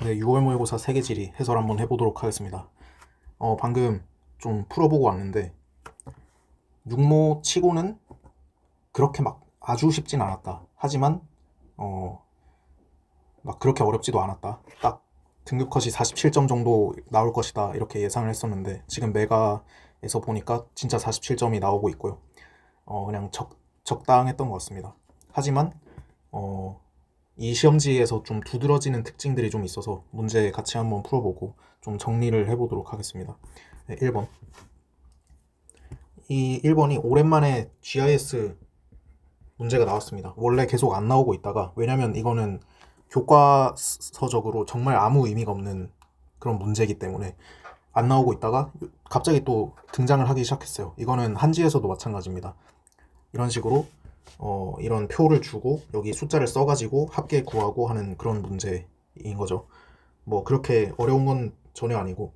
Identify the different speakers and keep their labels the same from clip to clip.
Speaker 1: 네, 6월 모의고사 세계지리 해설 한번 해보도록 하겠습니다. 방금 좀 풀어보고 왔는데 육모 치고는 그렇게 막 아주 쉽진 않았다. 하지만 막 그렇게 어렵지도 않았다. 딱 등급 컷이 47점 정도 나올 것이다 이렇게 예상을 했었는데 지금 메가에서 보니까 진짜 47점이 나오고 있고요. 그냥 적당했던 것 같습니다. 하지만 이 시험지에서 좀 두드러지는 특징들이 좀 있어서 문제 같이 한번 풀어보고 좀 정리를 해보도록 하겠습니다. 네, 1번. 이 1번이 오랜만에 GIS 문제가 나왔습니다. 원래 계속 안 나오고 있다가, 왜냐면 이거는 교과서적으로 정말 아무 의미가 없는 그런 문제이기 때문에 안 나오고 있다가 갑자기 또 등장을 하기 시작했어요. 이거는 한지에서도 마찬가지입니다. 이런 식으로 이런 표를 주고 여기 숫자를 써가지고 합계 구하고 하는 그런 문제인 거죠. 뭐 그렇게 어려운 건 전혀 아니고,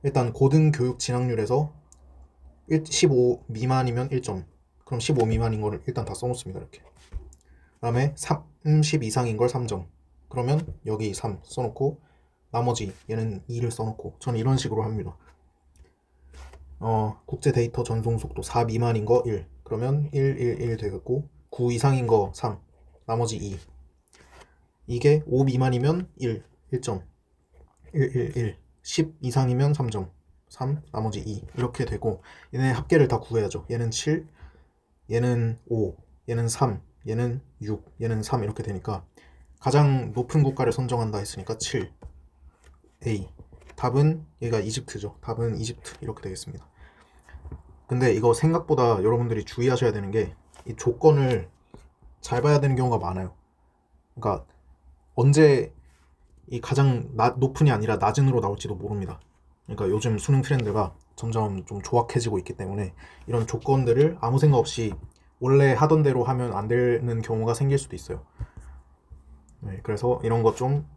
Speaker 1: 일단 고등교육 진학률에서 15 미만이면 1점, 그럼 15 미만인 거를 일단 다 써놓습니다. 이렇게. 그 다음에 30 이상인 걸 3점, 그러면 여기 3 써놓고 나머지 얘는 2를 써놓고, 저는 이런 식으로 합니다. 국제 데이터 전송 속도 4 미만인 거 1, 그러면 1, 1, 1 되겠고, 9 이상인 거 3, 나머지 2. 이게 5 미만이면 1, 1점, 1, 1, 1. 10 이상이면 3점, 3, 나머지 2. 이렇게 되고, 얘네 합계를 다 구해야죠. 얘는 7, 얘는 5, 얘는 3, 얘는 6, 얘는 3 이렇게 되니까 가장 높은 국가를 선정한다 했으니까 7, A. 답은 얘가 이집트죠. 답은 이집트 이렇게 되겠습니다. 근데 이거 생각보다 여러분들이 주의하셔야 되는 게, 이 조건을 잘 봐야 되는 경우가 많아요. 그러니까 언제 이 가장 높은이 아니라 낮은으로 나올지도 모릅니다. 그러니까 요즘 수능 트렌드가 점점 좀 조악해지고 있기 때문에 이런 조건들을 아무 생각 없이 원래 하던 대로 하면 안 되는 경우가 생길 수도 있어요. 네, 그래서 이런 거 좀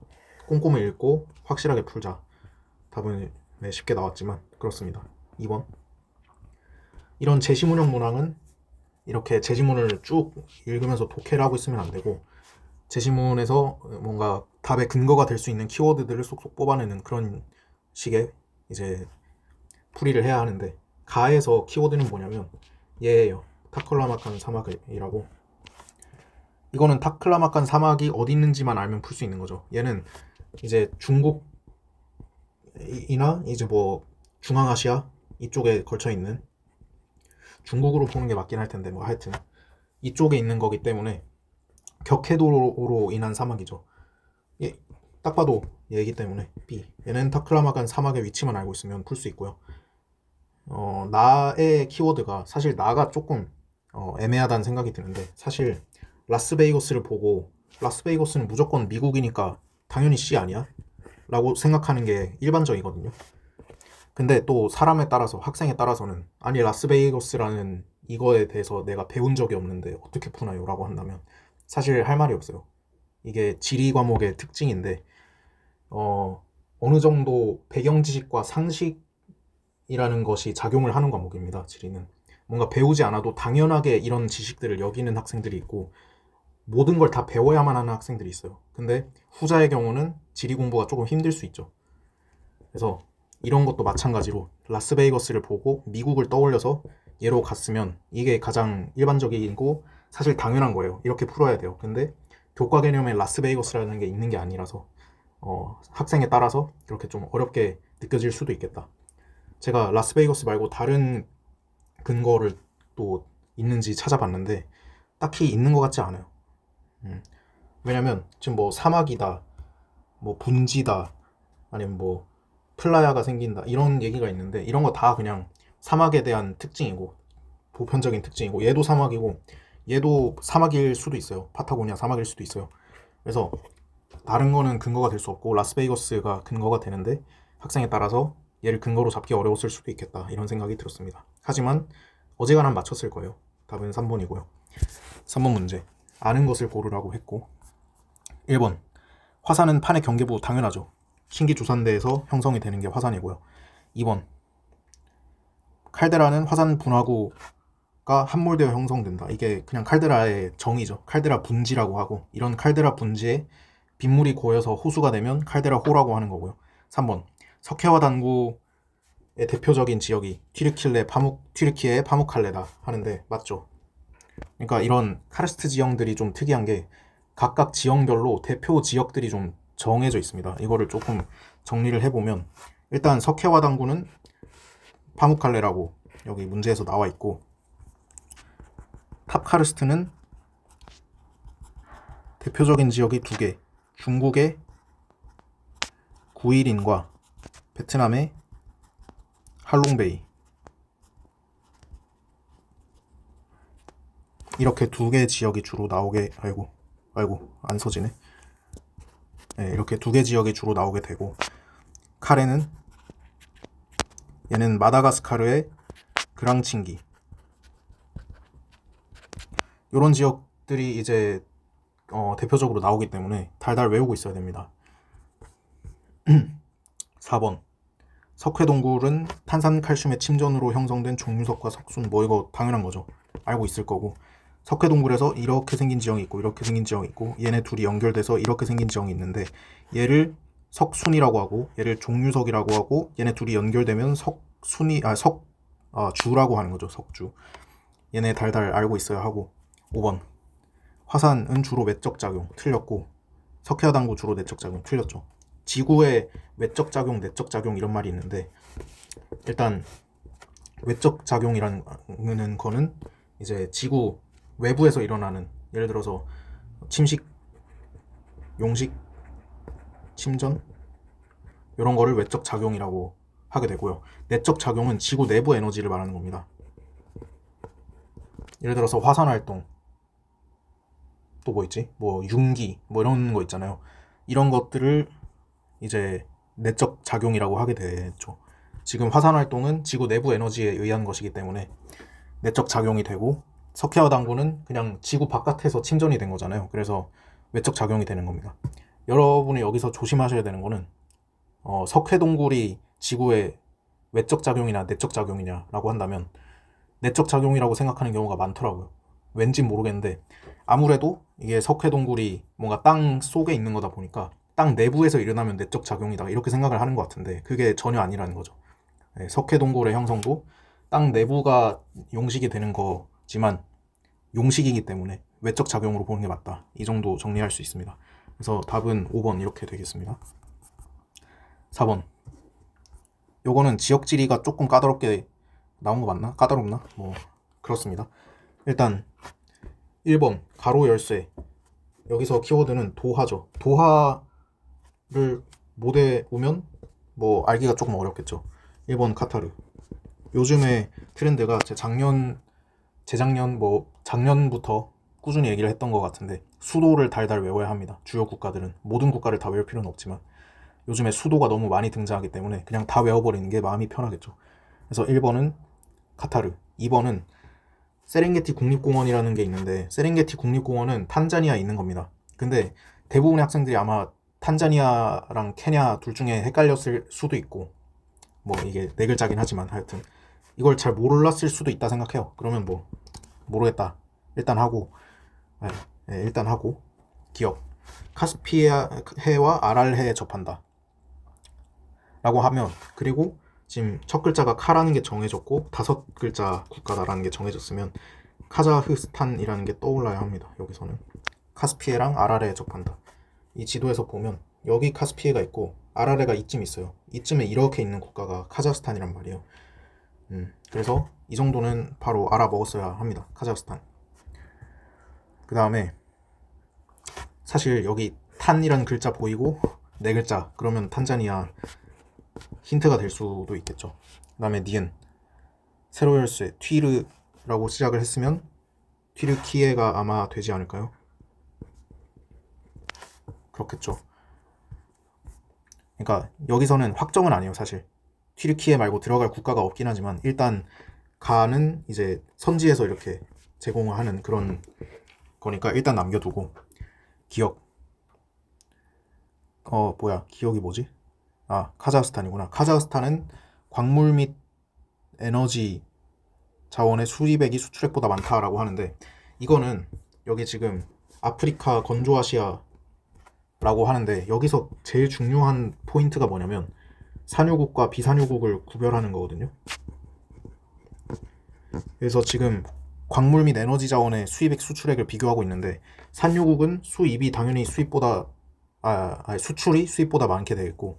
Speaker 1: 꼼꼼히 읽고 확실하게 풀자. 답은 네, 쉽게 나왔지만 그렇습니다. 2번. 이런 제시문형 문항은 이렇게 제시문을 쭉 읽으면서 독해를 하고 있으면 안 되고, 제시문에서 뭔가 답의 근거가 될 수 있는 키워드들을 쏙쏙 뽑아내는 그런 식의 이제 풀이를 해야 하는데, 가에서 키워드는 뭐냐면 얘예요. 타클라마칸 사막이라고. 이거는 타클라마칸 사막이 어디 있는지만 알면 풀 수 있는 거죠. 얘는 이제 중국이나 이제 뭐 중앙아시아 이쪽에 걸쳐 있는, 중국으로 보는 게 맞긴 할 텐데 뭐 하여튼 이쪽에 있는 거기 때문에 격해도로 인한 사막이죠. 예, 딱 봐도 얘기 때문에 B. 얘는 타클라마간 사막의 위치만 알고 있으면 풀 수 있고요. 나의 키워드가, 사실 나가 조금 애매하다는 생각이 드는데, 사실 라스베이거스를 보고 라스베이거스는 무조건 미국이니까 당연히 C 아니야? 라고 생각하는 게 일반적이거든요. 근데 또 사람에 따라서, 학생에 따라서는 아니 라스베이거스라는 이거에 대해서 내가 배운 적이 없는데 어떻게 푸나요? 라고 한다면 사실 할 말이 없어요. 이게 지리 과목의 특징인데, 어느 정도 배경 지식과 상식이라는 것이 작용을 하는 과목입니다. 지리는 뭔가 배우지 않아도 당연하게 이런 지식들을 여기는 학생들이 있고, 모든 걸 다 배워야만 하는 학생들이 있어요. 근데 후자의 경우는 지리 공부가 조금 힘들 수 있죠. 그래서 이런 것도 마찬가지로 라스베이거스를 보고 미국을 떠올려서 얘로 갔으면 이게 가장 일반적이고 사실 당연한 거예요. 이렇게 풀어야 돼요. 근데 교과 개념에 라스베이거스라는 게 있는 게 아니라서 학생에 따라서 이렇게 좀 어렵게 느껴질 수도 있겠다. 제가 라스베이거스 말고 다른 근거를 또 있는지 찾아봤는데 딱히 있는 것 같지 않아요. 왜냐면 지금 뭐 사막이다, 뭐 분지다, 아니면 뭐 플라야가 생긴다 이런 얘기가 있는데, 이런 거 다 그냥 사막에 대한 특징이고 보편적인 특징이고, 얘도 사막이고 얘도 사막일 수도 있어요. 파타고니아 사막일 수도 있어요. 그래서 다른 거는 근거가 될 수 없고 라스베이거스가 근거가 되는데, 학생에 따라서 얘를 근거로 잡기 어려웠을 수도 있겠다 이런 생각이 들었습니다. 하지만 어지간하면 맞췄을 거예요. 답은 3번이고요. 3번 문제. 아는 것을 고르라고 했고, 1번. 화산은 판의 경계부 당연하죠. 신기주산대에서 형성이 되는 게 화산이고요. 2번. 칼데라는 화산 분화구가 함몰되어 형성된다. 이게 그냥 칼데라의 정의죠. 칼데라 분지라고 하고, 이런 칼데라 분지에 빗물이 고여서 호수가 되면 칼데라 호라고 하는 거고요. 3번 석회화 단구의 대표적인 지역이 튀르키예의 파묵칼레다 하는데 맞죠? 그러니까 이런 카르스트 지형들이 좀 특이한 게 각각 지형별로 대표 지역들이 좀 정해져 있습니다. 이거를 조금 정리를 해보면 일단 석회화 단구는 파묵칼레라고 여기 문제에서 나와 있고, 탑카르스트는 대표적인 지역이 두 개, 중국의 구일인과 베트남의 할롱베이, 이렇게 두 개 지역이 주로 나오게, 아이고 안 서지네. 네, 이렇게 두 개 지역이 주로 나오게 되고, 카레는 얘는 마다가스카르의 그랑칭기, 이런 지역들이 이제 대표적으로 나오기 때문에 달달 외우고 있어야 됩니다. 4번 석회동굴은 탄산칼슘의 침전으로 형성된 종유석과 석순, 뭐 이거 당연한 거죠. 알고 있을 거고, 석회동굴에서 이렇게 생긴 지형이 있고 이렇게 생긴 지형이 있고 얘네 둘이 연결돼서 이렇게 생긴 지형이 있는데 얘를 석순이라고 하고 얘를 종유석이라고 하고 얘네 둘이 연결되면 주라고 하는 거죠. 석주. 얘네 달달 알고 있어야 하고. 5번 화산은 주로 외적 작용, 틀렸고 석회화 단구 주로 내적 작용, 틀렸죠. 지구의 외적 작용, 내적 작용 이런 말이 있는데, 일단 외적 작용이라는 거는 이제 지구 외부에서 일어나는, 예를 들어서 침식, 용식, 침전 이런 거를 외적 작용이라고 하게 되고요. 내적 작용은 지구 내부 에너지를 말하는 겁니다. 예를 들어서 화산 활동, 또 뭐 있지? 뭐 융기, 뭐 이런 거 있잖아요. 이런 것들을 이제 내적 작용이라고 하게 되죠. 지금 화산 활동은 지구 내부 에너지에 의한 것이기 때문에 내적 작용이 되고, 석회화 단구는 그냥 지구 바깥에서 침전이 된 거잖아요. 그래서 외적 작용이 되는 겁니다. 여러분이 여기서 조심하셔야 되는 거는 석회동굴이 지구의 외적 작용이나 내적 작용이냐라고 한다면 내적 작용이라고 생각하는 경우가 많더라고요. 왠진 모르겠는데 아무래도 이게 석회동굴이 뭔가 땅 속에 있는 거다 보니까 땅 내부에서 일어나면 내적 작용이다 이렇게 생각을 하는 것 같은데 그게 전혀 아니라는 거죠. 네, 석회동굴의 형성도 땅 내부가 용식이 되는 거지만 용식이기 때문에 외적 작용으로 보는 게 맞다. 이 정도 정리할 수 있습니다. 그래서 답은 5번 이렇게 되겠습니다. 4번 요거는 지역지리가 조금 까다롭게 나온 거 맞나? 까다롭나? 뭐 그렇습니다. 일단 1번 가로 열쇠, 여기서 키워드는 도하죠. 도하를 못 외우면 뭐 알기가 조금 어렵겠죠. 1번 카타르. 요즘에 트렌드가 재작년 뭐 작년부터 꾸준히 얘기를 했던 것 같은데 수도를 달달 외워야 합니다. 주요 국가들은 모든 국가를 다 외울 필요는 없지만 요즘에 수도가 너무 많이 등장하기 때문에 그냥 다 외워버리는 게 마음이 편하겠죠. 그래서 1번은 카타르, 2번은 세렝게티 국립공원이라는 게 있는데 세렝게티 국립공원은 탄자니아에 있는 겁니다. 근데 대부분의 학생들이 아마 탄자니아랑 케냐 둘 중에 헷갈렸을 수도 있고, 뭐 이게 네 글자긴 하지만 하여튼 이걸 잘 몰랐을 수도 있다 생각해요. 그러면 뭐 모르겠다 일단 하고, 일단 하고 기억, 카스피해와 아랄해에 접한다 라고 하면, 그리고 지금 첫 글자가 카라는 게 정해졌고 5글자 국가다라는 게 정해졌으면 카자흐스탄이라는 게 떠올라야 합니다. 여기서는 카스피해랑 아랄해에 접한다. 이 지도에서 보면 여기 카스피해가 있고 아랄해가 이쯤 있어요. 이쯤에 이렇게 있는 국가가 카자흐스탄이란 말이에요. 그래서 이 정도는 바로 알아먹었어야 합니다. 카자흐스탄. 그 다음에 사실 여기 탄이라는 글자 보이고 네 글자, 그러면 탄자니아 힌트가 될 수도 있겠죠. 그 다음에 니은, 세로 열쇠, 튀르라고 시작을 했으면 튀르키예가 아마 되지 않을까요? 그렇겠죠. 그러니까 여기서는 확정은 아니에요. 사실 튀르키예 말고 들어갈 국가가 없긴 하지만 일단 가는 이제 선지에서 이렇게 제공하는 그런 거니까 일단 남겨두고, 기억, 기억이 뭐지? 카자흐스탄이구나. 카자흐스탄은 광물 및 에너지 자원의 수입액이 수출액보다 많다라고 하는데, 이거는 여기 지금 아프리카 건조아시아 라고 하는데, 여기서 제일 중요한 포인트가 뭐냐면 산유국과 비산유국을 구별하는 거거든요. 그래서 지금 광물 및 에너지 자원의 수입액 수출액을 비교하고 있는데, 산유국은 수입이 당연히 수입보다 수출이 수입보다 많게 되겠고,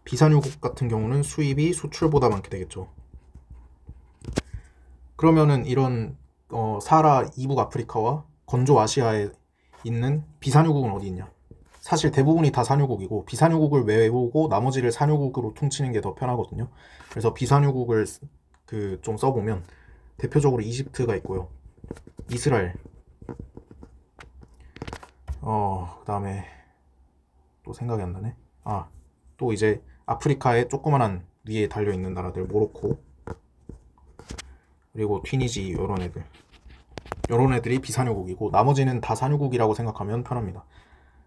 Speaker 1: 비산유국 같은 경우는 수입이 수출보다 많게 되겠죠. 그러면은 이런 사하라 이북 아프리카와 건조 아시아에 있는 비산유국은 어디 있냐? 사실 대부분이 다 산유국이고, 비산유국을 외우고 나머지를 산유국으로 퉁치는 게 더 편하거든요. 그래서 비산유국을 좀 써보면 대표적으로 이집트가 있고요, 이스라엘, 그다음에 또 생각이 안 나네. 또 이제 아프리카의 조그만한 위에 달려 있는 나라들, 모로코, 그리고 튀니지, 이런 애들이 비산유국이고, 나머지는 다 산유국이라고 생각하면 편합니다.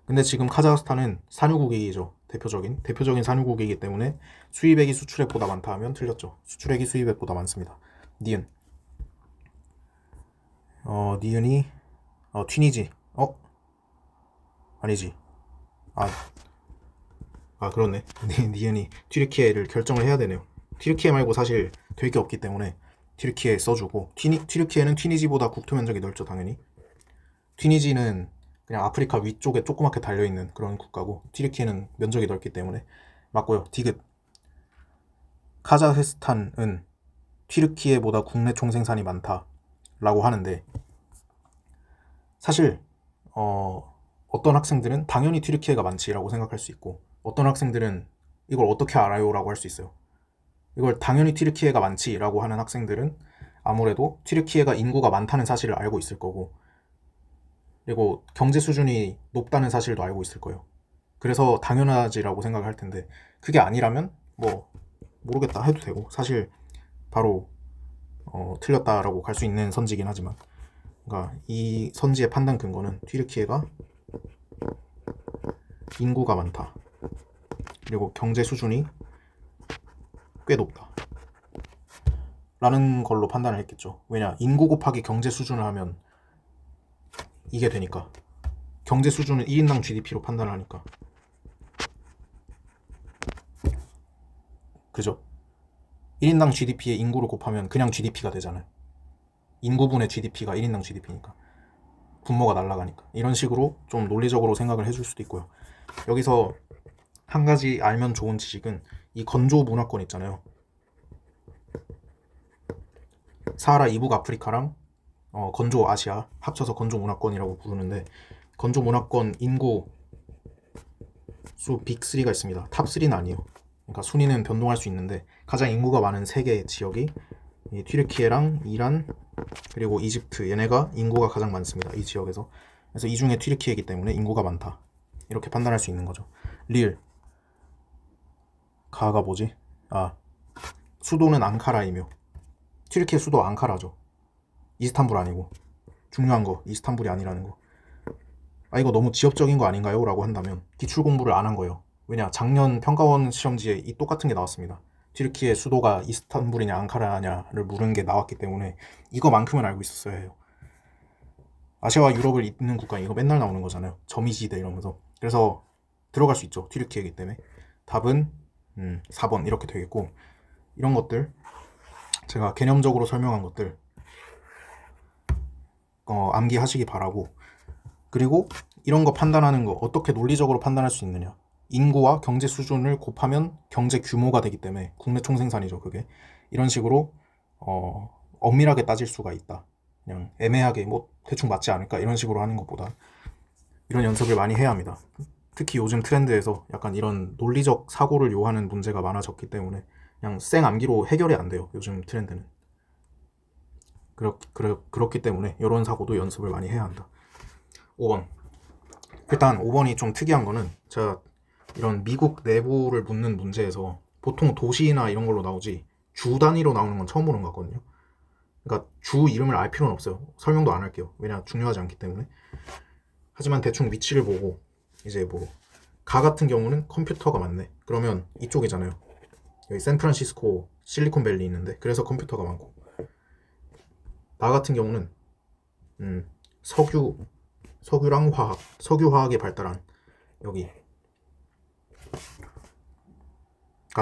Speaker 1: 근데 지금 카자흐스탄은 산유국이죠. 대표적인 산유국이기 때문에 수입액이 수출액보다 많다 하면 틀렸죠. 수출액이 수입액보다 많습니다. 니은. 니은이 튀니지. 아니지. 그렇네. 니은이 튀르키예를 결정을 해야 되네요. 튀르키예 말고 사실 될 게 없기 때문에 튀르키예 써주고, 튀르키예는 튀니지보다 국토 면적이 넓죠, 당연히. 튀니지는 그냥 아프리카 위쪽에 조그맣게 달려있는 그런 국가고, 튀르키예는 면적이 넓기 때문에 맞고요. 디귿. 카자흐스탄은 튀르키예보다 국내 총생산이 많다라고 하는데, 사실 어떤 학생들은 당연히 튀르키예가 많지라고 생각할 수 있고, 어떤 학생들은 이걸 어떻게 알아요? 라고 할 수 있어요. 이걸 당연히 튀르키예가 많지라고 하는 학생들은 아무래도 튀르키예가 인구가 많다는 사실을 알고 있을 거고, 그리고 경제 수준이 높다는 사실도 알고 있을 거예요. 그래서 당연하지라고 생각할 텐데, 그게 아니라면 뭐 모르겠다 해도 되고, 사실 바로 틀렸다라고 갈 수 있는 선지긴 하지만, 그러니까 이 선지의 판단 근거는 튀르키예가 인구가 많다, 그리고 경제 수준이 꽤 높다 라는 걸로 판단을 했겠죠. 왜냐, 인구 곱하기 경제 수준을 하면 이게 되니까. 경제 수준은 1인당 GDP로 판단을 하니까. 그죠? 1인당 GDP에 인구를 곱하면 그냥 GDP가 되잖아요. 인구분의 GDP가 1인당 GDP니까. 분모가 날아가니까. 이런 식으로 좀 논리적으로 생각을 해줄 수도 있고요. 여기서 한 가지 알면 좋은 지식은, 이 건조 문화권 있잖아요. 사하라 이북 아프리카랑 건조 아시아 합쳐서 건조 문화권이라고 부르는데, 건조 문화권 인구 수 빅3가 있습니다. 탑3는 아니에요. 그러니까 순위는 변동할 수 있는데, 가장 인구가 많은 세 개 지역이 튀르키예랑 이란, 그리고 이집트, 얘네가 인구가 가장 많습니다, 이 지역에서. 그래서 이 중에 튀르키예이기 때문에 인구가 많다, 이렇게 판단할 수 있는 거죠. 리을. 가가 뭐지? 수도는 앙카라이며, 튀르키예 수도 앙카라죠. 이스탄불 아니고. 중요한 거, 이스탄불이 아니라는 거. 이거 너무 지역적인 거 아닌가요? 라고 한다면 기출 공부를 안 한 거예요. 왜냐, 작년 평가원 시험지에 이 똑같은 게 나왔습니다. 튀르키예 수도가 이스탄불이냐 앙카라냐를 물은 게 나왔기 때문에 이거만큼은 알고 있었어야 해요. 아시아와 유럽을 잇는 국가, 이거 맨날 나오는 거잖아요. 점이지대 이러면서. 그래서 들어갈 수 있죠, 튀르키예이기 때문에. 답은 4번 이렇게 되겠고, 이런 것들 제가 개념적으로 설명한 것들 암기하시기 바라고. 그리고 이런 거 판단하는 거 어떻게 논리적으로 판단할 수 있느냐, 인구와 경제 수준을 곱하면 경제 규모가 되기 때문에 국내 총생산이죠, 그게. 이런 식으로 엄밀하게 따질 수가 있다. 그냥 애매하게 뭐 대충 맞지 않을까 이런 식으로 하는 것보다 이런 연습을 많이 해야 합니다. 특히 요즘 트렌드에서 약간 이런 논리적 사고를 요하는 문제가 많아졌기 때문에 그냥 생 암기로 해결이 안 돼요, 요즘 트렌드는. 그렇기 때문에 이런 사고도 연습을 많이 해야 한다. 5번. 일단 5번이 좀 특이한 거는, 제가 이런 미국 내부를 묻는 문제에서 보통 도시나 이런 걸로 나오지 주 단위로 나오는 건 처음 보는 것 같거든요. 그러니까 주 이름을 알 필요는 없어요. 설명도 안 할게요. 왜냐, 중요하지 않기 때문에. 하지만 대충 위치를 보고, 이제 뭐 가 같은 경우는 컴퓨터가 많네, 그러면 이쪽이잖아요. 여기 샌프란시스코 실리콘밸리 있는데, 그래서 컴퓨터가 많고. 나 같은 경우는 석유랑 화학, 석유화학이 발달한 여기가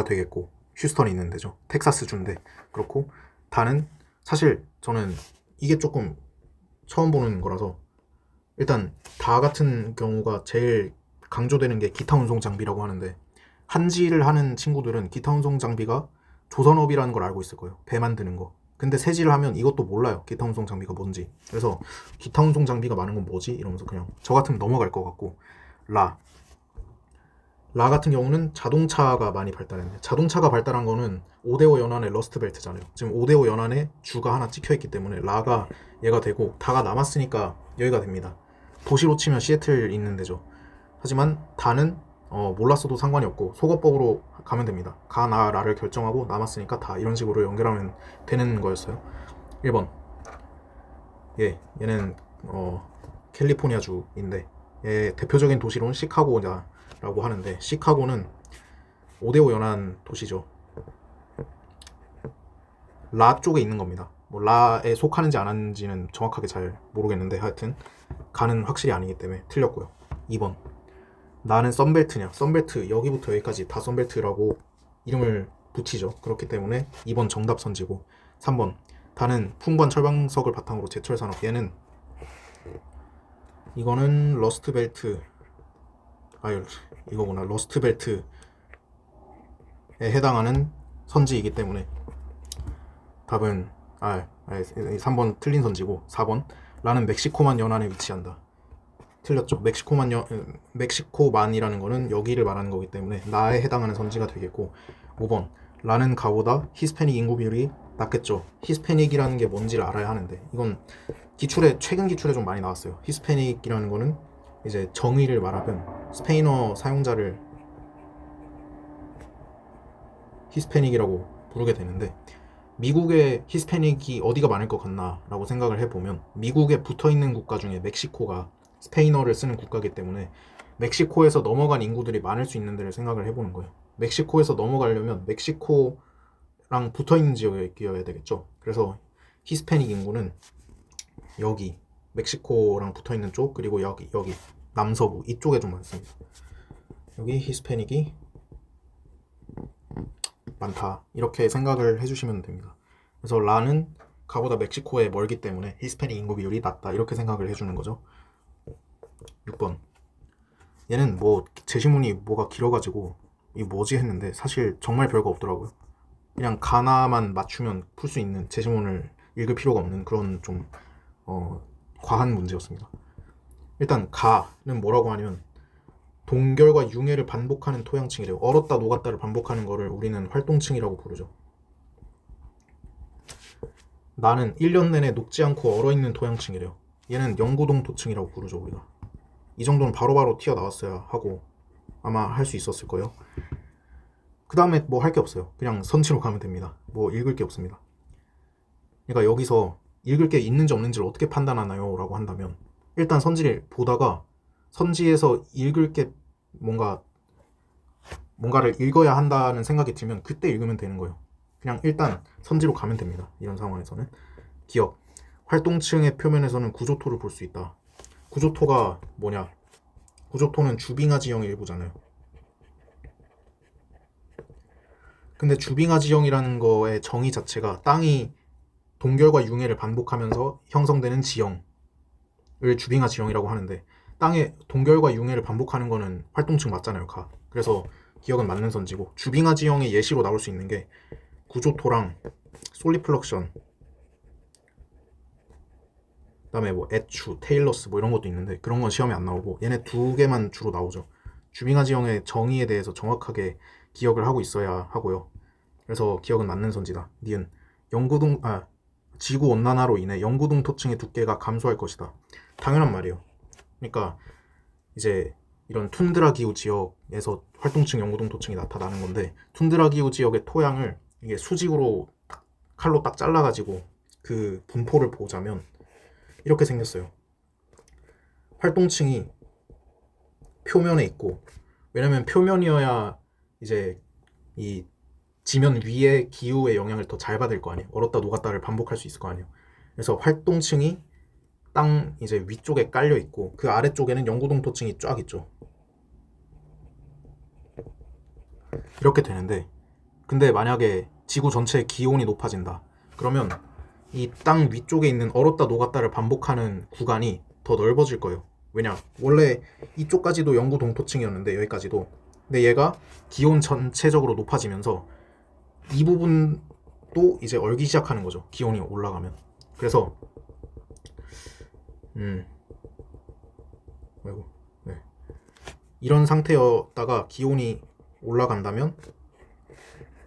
Speaker 1: 되겠고, 휴스턴이 있는 데죠. 텍사스주인데. 그렇고 다는 사실 저는 이게 조금 처음 보는 거라서, 일단 다 같은 경우가 제일 강조되는 게 기타 운송 장비라고 하는데, 한지를 하는 친구들은 기타 운송 장비가 조선업이라는 걸 알고 있을 거예요. 배 만드는 거. 근데 세지를 하면 이것도 몰라요. 기타 운송 장비가 뭔지. 그래서 기타 운송 장비가 많은 건 뭐지? 이러면서 그냥 저 같으면 넘어갈 것 같고, 라 같은 경우는 자동차가 많이 발달했는데, 자동차가 발달한 거는 5대5 연안의 러스트 벨트잖아요. 지금 5대5 연안에 주가 하나 찍혀있기 때문에 라가 얘가 되고, 다가 남았으니까 여기가 됩니다. 도시로 치면 시애틀 있는 데죠. 하지만 다는 몰랐어도 상관이 없고 속어법으로 가면 됩니다. 가, 나, 라를 결정하고 남았으니까 다, 이런 식으로 연결하면 되는 거였어요. 1번. 얘는 캘리포니아주인데, 얘 대표적인 도시로는 시카고라고 하는데, 시카고는 5대5 연안 도시죠. 라 쪽에 있는 겁니다. 뭐 라에 속하는지 안 하는지는 정확하게 잘 모르겠는데, 하여튼 가는 확실히 아니기 때문에 틀렸고요. 2번. 나는 썬벨트냐? 썬벨트 여기부터 여기까지 다 썬벨트라고 이름을 붙이죠. 그렇기 때문에 2번 정답 선지고, 3번. 다는 풍부한 철방석을 바탕으로 제철 산업. 얘는 이거는 러스트벨트, 아유 이거구나. 러스트벨트에 해당하는 선지이기 때문에 답은 3번 틀린 선지고, 4번. 라는 멕시코만 연안에 위치한다. 틀렸죠. 멕시코만이라는 거는 여기를 말하는 거기 때문에 나에 해당하는 선지가 되겠고, 5번. 라는 가보다 히스패닉 인구 비율이 낮겠죠. 히스패닉이라는 게 뭔지를 알아야 하는데, 이건 최근 기출에 좀 많이 나왔어요. 히스패닉이라는 거는 이제 정의를 말하면 스페인어 사용자를 히스패닉이라고 부르게 되는데, 미국의 히스패닉이 어디가 많을 것 같나 라고 생각을 해보면, 미국에 붙어있는 국가 중에 멕시코가 스페인어를 쓰는 국가이기 때문에 멕시코에서 넘어간 인구들이 많을 수 있는 데를 생각을 해보는 거예요. 멕시코에서 넘어가려면 멕시코랑 붙어있는 지역이어야 되겠죠. 그래서 히스패닉 인구는 여기 멕시코랑 붙어있는 쪽, 그리고 여기 남서부 이쪽에 좀 많습니다. 여기 히스패닉이 많다, 이렇게 생각을 해주시면 됩니다. 그래서 라는 가보다 멕시코에 멀기 때문에 히스패닉 인구 비율이 낮다, 이렇게 생각을 해주는 거죠. 6번. 얘는 뭐 제시문이 뭐가 길어가지고 이 뭐지 했는데, 사실 정말 별거 없더라고요. 그냥 가나만 맞추면 풀 수 있는, 제시문을 읽을 필요가 없는 그런 좀 과한 문제였습니다. 일단 가는 뭐라고 하냐면 동결과 융해를 반복하는 토양층이래요. 얼었다 녹았다를 반복하는 거를 우리는 활동층이라고 부르죠. 나는 1년 내내 녹지 않고 얼어있는 토양층이래요. 얘는 영구동 토층이라고 부르죠, 우리가. 이 정도는 바로바로 튀어나왔어야 하고 아마 할 수 있었을 거예요. 그 다음에 뭐 할 게 없어요. 그냥 선치로 가면 됩니다. 뭐 읽을 게 없습니다. 그러니까 여기서 읽을 게 있는지 없는지를 어떻게 판단하나요? 라고 한다면, 일단 선지를 보다가 선지에서 읽을 게 뭔가를 읽어야 한다는 생각이 들면 그때 읽으면 되는 거예요. 그냥 일단 선지로 가면 됩니다. 이런 상황에서는. 기억. 활동층의 표면에서는 구조토를 볼 수 있다. 구조토가 뭐냐? 구조토는 주빙하 지형의 일부잖아요. 근데 주빙하 지형이라는 거의 정의 자체가 땅이 동결과 융해를 반복하면서 형성되는 지형을 주빙하 지형이라고 하는데, 땅에 동결과 융해를 반복하는 거는 활동층 맞잖아요, 가. 그래서 기억은 맞는 선지고, 주빙하 지형의 예시로 나올 수 있는 게 구조토랑 솔리플럭션, 그다음에 뭐 애추, 테일러스 뭐 이런 것도 있는데, 그런 건 시험에 안 나오고 얘네 두 개만 주로 나오죠. 주빙하 지형의 정의에 대해서 정확하게 기억을 하고 있어야 하고요. 그래서 기억은 맞는 선지다. 니은 지구 온난화로 인해 영구동 토층의 두께가 감소할 것이다. 당연한 말이에요. 그러니까 이제 이런 툰드라 기후 지역에서 활동층 영구동 토층이 나타나는 건데, 툰드라 기후 지역의 토양을 이게 수직으로 칼로 딱 잘라가지고 그 분포를 보자면 이렇게 생겼어요. 활동층이 표면에 있고, 왜냐면 표면이어야 이제 이 지면 위의 기후의 영향을 더 잘 받을 거 아니에요. 얼었다 녹았다를 반복할 수 있을 거 아니에요. 그래서 활동층이 땅 이제 위쪽에 깔려 있고 그 아래쪽에는 영구동토층이 쫙 있죠. 이렇게 되는데, 근데 만약에 지구 전체의 기온이 높아진다. 그러면 이 땅 위쪽에 있는 얼었다 녹았다를 반복하는 구간이 더 넓어질 거예요. 왜냐? 원래 이쪽까지도 영구 동토층이었는데 여기까지도. 근데 얘가 기온 전체적으로 높아지면서 이 부분도 이제 얼기 시작하는 거죠. 기온이 올라가면. 그래서 아이고, 네. 이런 상태였다가 기온이 올라간다면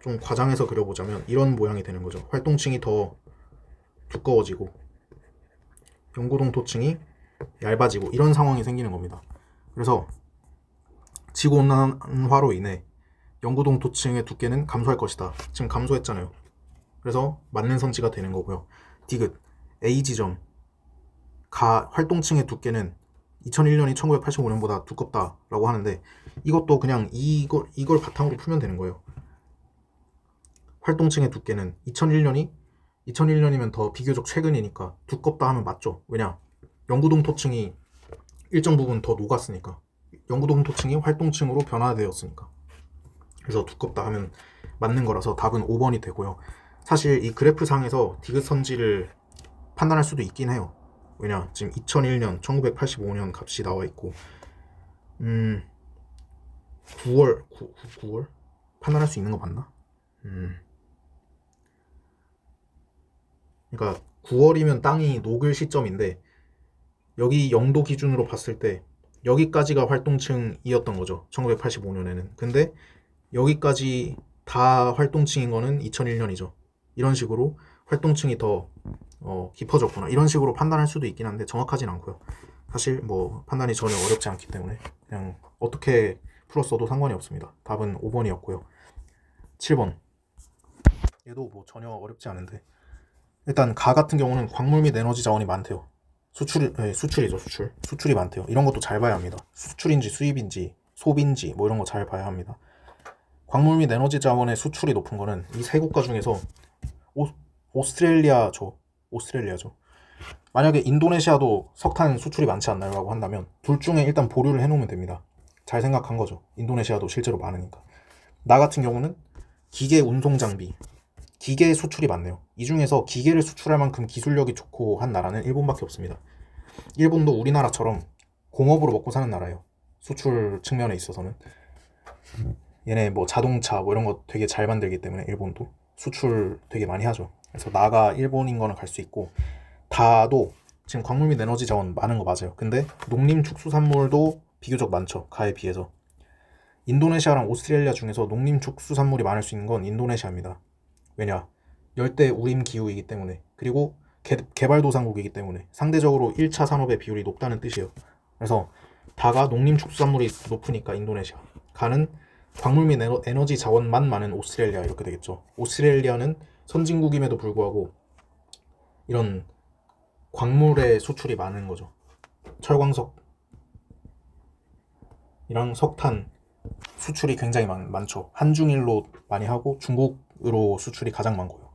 Speaker 1: 좀 과장해서 그려보자면 이런 모양이 되는 거죠. 활동층이 더 두꺼워지고 영구동토층이 얇아지고 이런 상황이 생기는 겁니다. 그래서 지구온난화로 인해 영구동토층의 두께는 감소할 것이다. 지금 감소했잖아요. 그래서 맞는 선지가 되는 거고요. 디귿 A 지점 활동층의 두께는 2001년이 1985년보다 두껍다라고 하는데 이것도 그냥 이걸 바탕으로 풀면 되는 거예요. 활동층의 두께는 2001년이면 더 비교적 최근이니까 두껍다 하면 맞죠. 왜냐? 영구동토층이 일정 부분 더 녹았으니까. 영구동토층이 활동층으로 변화되었으니까. 그래서 두껍다 하면 맞는 거라서 답은 5번이 되고요. 사실 이 그래프상에서 디귿 선지를 판단할 수도 있긴 해요. 왜냐? 지금 2001년, 1985년 값이 나와 있고 9월 판단할 수 있는 거 맞나? 그러니까 9월이면 땅이 녹을 시점인데 여기 영도 기준으로 봤을 때 여기까지가 활동층이었던 거죠. 1985년에는. 근데 여기까지 다 활동층인 거는 2001년이죠. 이런 식으로 활동층이 더 깊어졌구나. 이런 식으로 판단할 수도 있긴 한데 정확하진 않고요. 사실 뭐 판단이 전혀 어렵지 않기 때문에 그냥 어떻게 풀었어도 상관이 없습니다. 답은 5번이었고요. 7번. 얘도 뭐 전혀 어렵지 않은데 일단 가 같은 경우는 광물 및 에너지 자원이 많대요. 수출이죠, 수출. 수출이 많대요. 이런 것도 잘 봐야 합니다. 수출인지 수입인지 소비인지 뭐 이런 거 잘 봐야 합니다. 광물 및 에너지 자원의 수출이 높은 거는 이 세 국가 중에서 오스트레일리아죠. 만약에 인도네시아도 석탄 수출이 많지 않나요? 라고 한다면 둘 중에 일단 보류를 해놓으면 됩니다. 잘 생각한 거죠. 인도네시아도 실제로 많으니까. 나 같은 경우는 기계 운송 장비, 기계 수출이 많네요. 이 중에서 기계를 수출할 만큼 기술력이 좋고 한 나라는 일본밖에 없습니다. 일본도 우리나라처럼 공업으로 먹고 사는 나라예요. 수출 측면에 있어서는. 얘네 뭐 자동차 뭐 이런 거 되게 잘 만들기 때문에 일본도 수출 되게 많이 하죠. 그래서 나가 일본인 거는 갈 수 있고 다도 지금 광물 및 에너지 자원 많은 거 맞아요. 근데 농림축수산물도 비교적 많죠. 가에 비해서. 인도네시아랑 오스트레일리아 중에서 농림축수산물이 많을 수 있는 건 인도네시아입니다. 왜냐? 열대 우림 기후이기 때문에 그리고 개발도상국이기 때문에 상대적으로 1차 산업의 비율이 높다는 뜻이에요. 그래서 다가 농림축수산물이 높으니까 인도네시아, 가는 광물 및 에너지 자원만 많은 오스트레일리아 이렇게 되겠죠. 오스트레일리아는 선진국임에도 불구하고 이런 광물의 수출이 많은 거죠. 철광석이랑 석탄 수출이 굉장히 많죠. 한중일로 많이 하고 중국으로 수출이 가장 많고요.